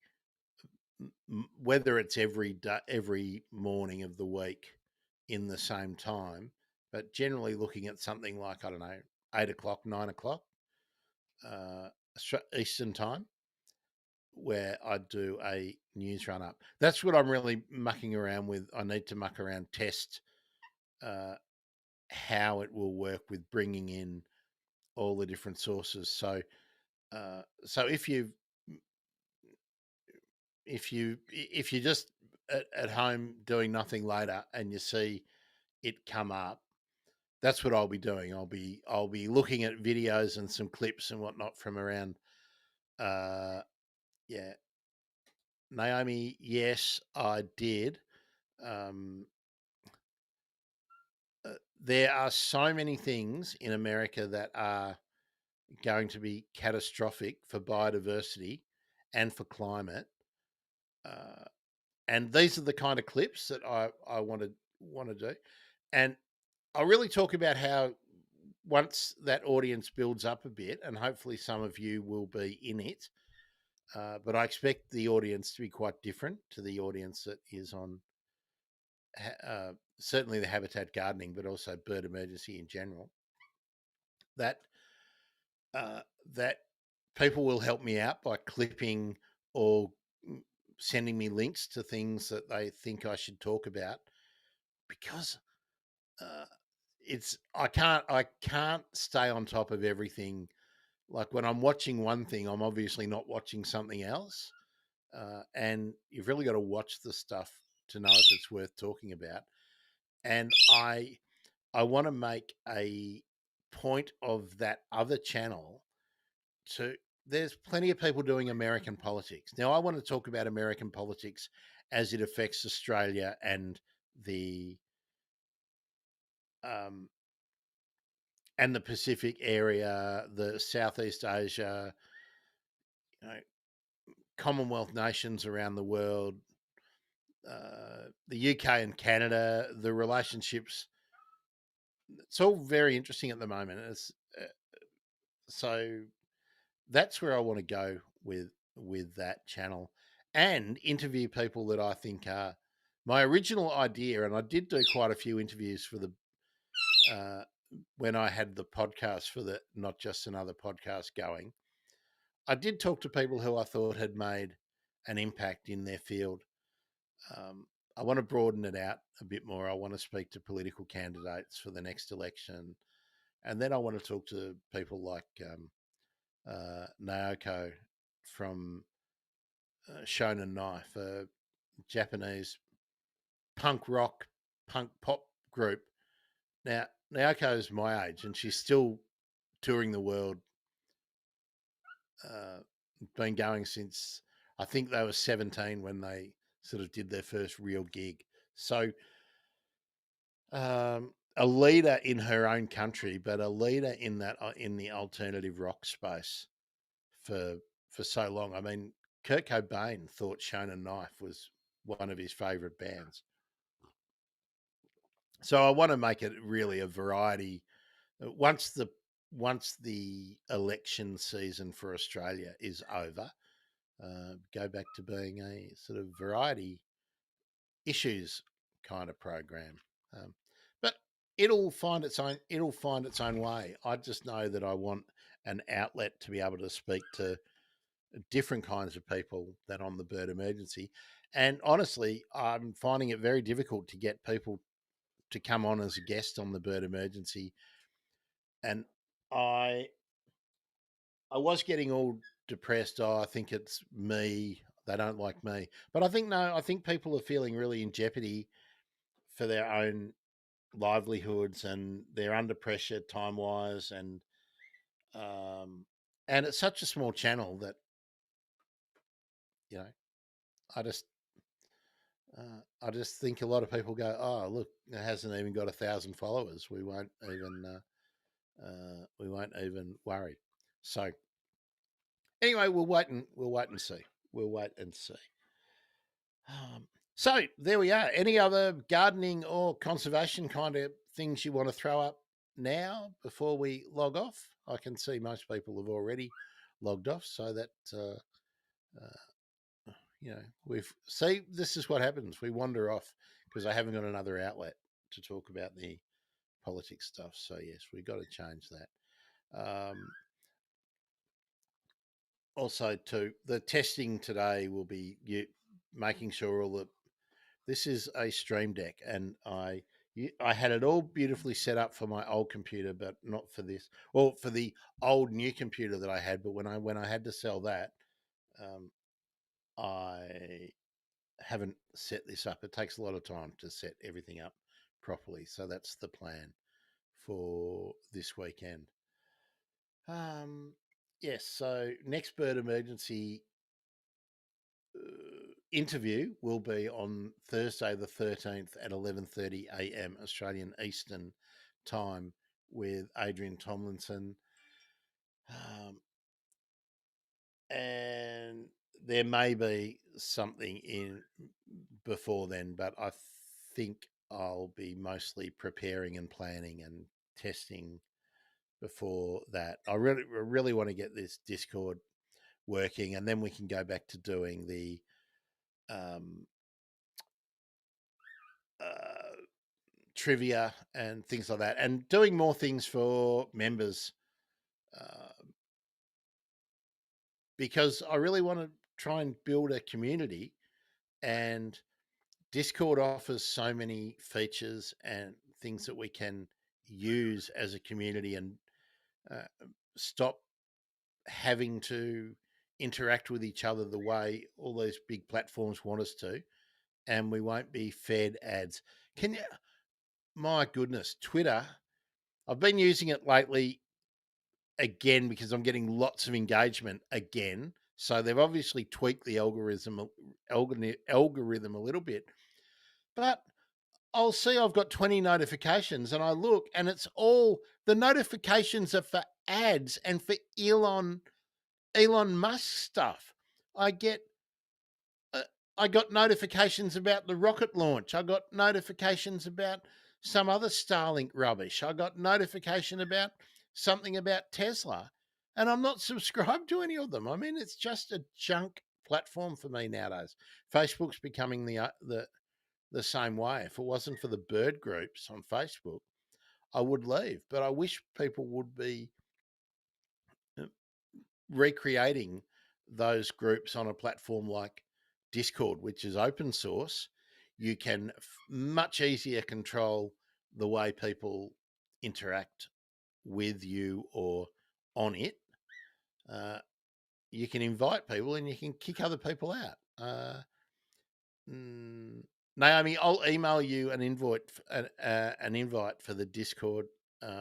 whether it's every day, every morning of the week in the same time, but generally looking at something like, I don't know, 8 o'clock, 9 o'clock, uh, Eastern time, where I do a news run up. That's what I'm really mucking around with. I need to muck around, test uh, how it will work with bringing in all the different sources. So if you just at home doing nothing later and you see it come up, that's what I'll be doing. I'll be looking at videos and some clips and whatnot from around. Uh, yeah, Naomi. Yes, I did. Um, there are so many things in America that are going to be catastrophic for biodiversity and for climate. Uh, and these are the kind of clips that I want to do. And I'll really talk about how once that audience builds up a bit, and hopefully some of you will be in it, but I expect the audience to be quite different to the audience that is on certainly the habitat gardening, but also bird emergency in general. That uh, that people will help me out by clipping or sending me links to things that they think I should talk about, because uh, I can't stay on top of everything. Like when I'm watching one thing, I'm obviously not watching something else, and you've really got to watch the stuff to know if it's worth talking about. And I want to make a point of that other channel to. There's plenty of people doing American politics. Now, I want to talk about American politics as it affects Australia um, and the Pacific area, the Southeast Asia, you know, Commonwealth nations around the world, the UK and Canada, the relationships. It's all very interesting at the moment. So that's where I want to go with that channel, and interview people that I think are my original idea. And I did do quite a few interviews for the uh, when I had the podcast for the Not Just Another Podcast going. I did talk to people who I thought had made an impact in their field. Um, I want to broaden it out a bit more. I want to speak to political candidates for the next election, and then I want to talk to people like Naoko from Shonen Knife, a Japanese punk rock, punk pop group. Now, Naoko's my age and she's still touring the world. Been going since I think they were 17 when they sort of did their first real gig. So, a leader in her own country, but a leader in that in the alternative rock space for so long. I mean, Kurt Cobain thought Shonen Knife was one of his favorite bands. So I want to make it really a variety. Once the election season for Australia is over, go back to being a sort of variety issues kind of program. But it'll find its own. It'll find its own way. I just know that I want an outlet to be able to speak to different kinds of people than on the Bird Emergency. And honestly, I'm finding it very difficult to get people to come on as a guest on the Bird Emergency. And I I was getting all depressed. Oh, I think it's me. They don't like me. But I think no, I think people are feeling really in jeopardy for their own livelihoods and they're under pressure time wise um and it's such a small channel that you know I just I just think a lot of people go, oh look, it hasn't even got 1,000 followers. We won't even worry. So anyway, we'll wait and see. We'll wait and see. So there we are. Any other gardening or conservation kind of things you want to throw up now before we log off? I can see most people have already logged off, so that we've see this is what happens. We wander off because I haven't got another outlet to talk about the politics stuff. So yes, we've got to change that. Also, too, the testing today will be you making sure all the this is a Stream Deck, and I had it all beautifully set up for my old computer, but not for this. Well, for the old new computer that I had, but when I had to sell that, I haven't set this up. It takes a lot of time to set everything up properly, so that's the plan for this weekend. Yes. So next Bird Emergency interview will be on Thursday the 13th at 11:30 a.m. Australian Eastern Time with Adrian Tomlinson. And there may be something in before then, but I think I'll be mostly preparing and planning and testing before that. I really want to get this Discord working, and then we can go back to doing the trivia and things like that, and doing more things for members because I really want to try and build a community. And Discord offers so many features and things that we can use as a community and stop having to interact with each other the way all those big platforms want us to, and we won't be fed ads. Can you? My goodness, Twitter. I've been using it lately again because I'm getting lots of engagement again. So they've obviously tweaked the algorithm a little bit. But I'll see I've got 20 notifications and I look and it's all the notifications are for ads and for Elon Musk stuff. I get I got notifications about the rocket launch. I got notifications about some other Starlink rubbish. I got notification about something about Tesla, and I'm not subscribed to any of them. I mean, it's just a junk platform for me nowadays. Facebook's becoming the same way. If it wasn't for the bird groups on Facebook, I would leave. But I wish people would be recreating those groups on a platform like Discord, which is open source. You can much easier control the way people interact with you or on it. you can invite people and you can kick other people out. Naomi, I'll email you an invite for the Discord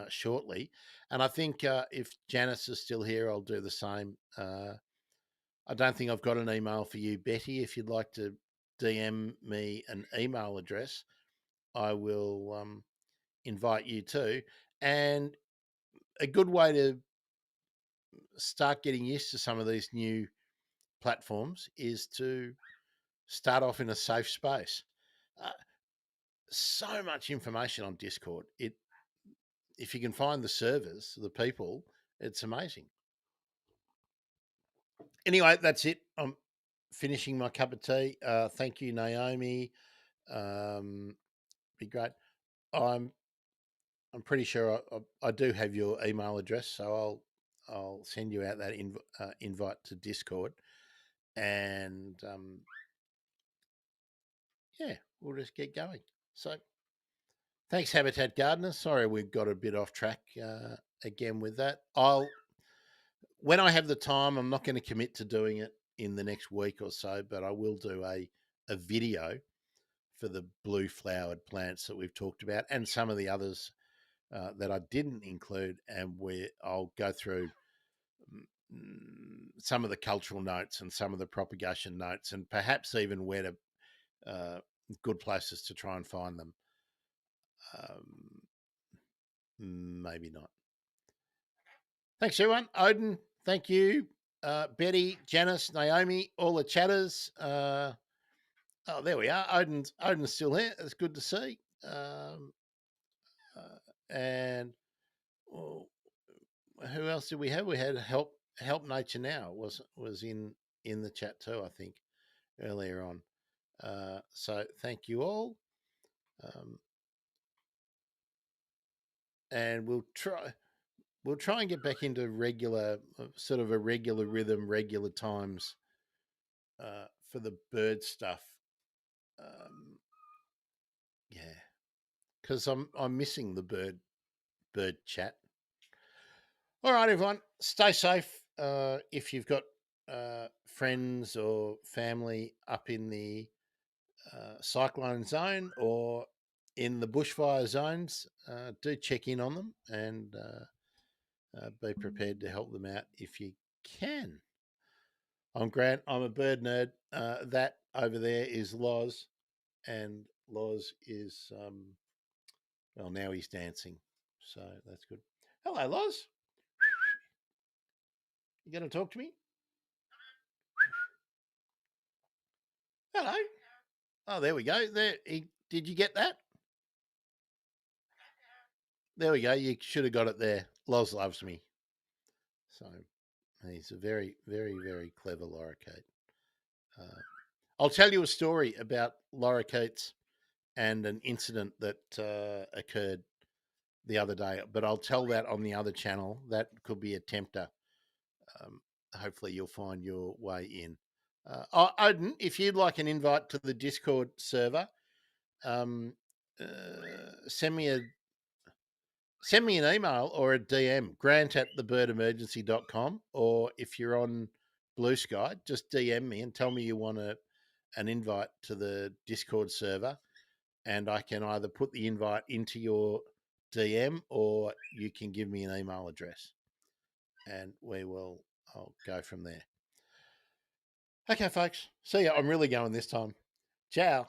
shortly, and I think if Janice is still here, I'll do the same. I don't think I've got an email for you, Betty. If you'd like to DM me an email address, I will invite you too. And a good way to start getting used to some of these new platforms is to start off in a safe space. Uh, so much information on Discord. If you can find the servers, the people, it's amazing. Anyway, that's it. I'm finishing my cup of tea. Thank you, Naomi. Be great. I'm pretty sure I do have your email address, so I'll send you out that invite to Discord, and yeah, we'll just get going. So, thanks, Habitat Gardeners. Sorry we got a bit off track again with that. When I have the time, I'm not going to commit to doing it in the next week or so, but I will do a video for the blue flowered plants that we've talked about and some of the others that I didn't include, and where I'll go through some of the cultural notes and some of the propagation notes, and perhaps even where to good places to try and find them. Maybe not. Thanks, everyone. Odin, thank you. Betty, Janice, Naomi, all the chatters. Oh, there we are. Odin's still here. It's good to see. And well, who else did we have? We had help nature now was in the chat too, I think, earlier on. So thank you all. And we'll try and get back into regular, sort of a regular rhythm, regular times for the bird stuff. Yeah, because I'm missing the bird chat. All right, everyone, stay safe. If you've got friends or family up in the cyclone zone or in the bushfire zones, do check in on them and be prepared to help them out if you can. I'm Grant. I'm a bird nerd. That over there is Loz, and Loz is well, now he's dancing, so that's good. Hello, Loz. You going to talk to me? Hello. Oh, there we go. Did you get that? There we go. You should have got it there. Loz loves me. So he's a very, very, very clever lorikeet. I'll tell you a story about lorikeets and an incident that occurred the other day, but I'll tell that on the other channel. That could be a tempter. Hopefully, you'll find your way in. Odin, if you'd like an invite to the Discord server, send me an email or a DM, grant@thebirdemergency.com, or if you're on Blue Sky, just DM me and tell me you want an invite to the Discord server, and I can either put the invite into your DM or you can give me an email address, and I'll go from there. Okay, folks. See ya. I'm really going this time. Ciao.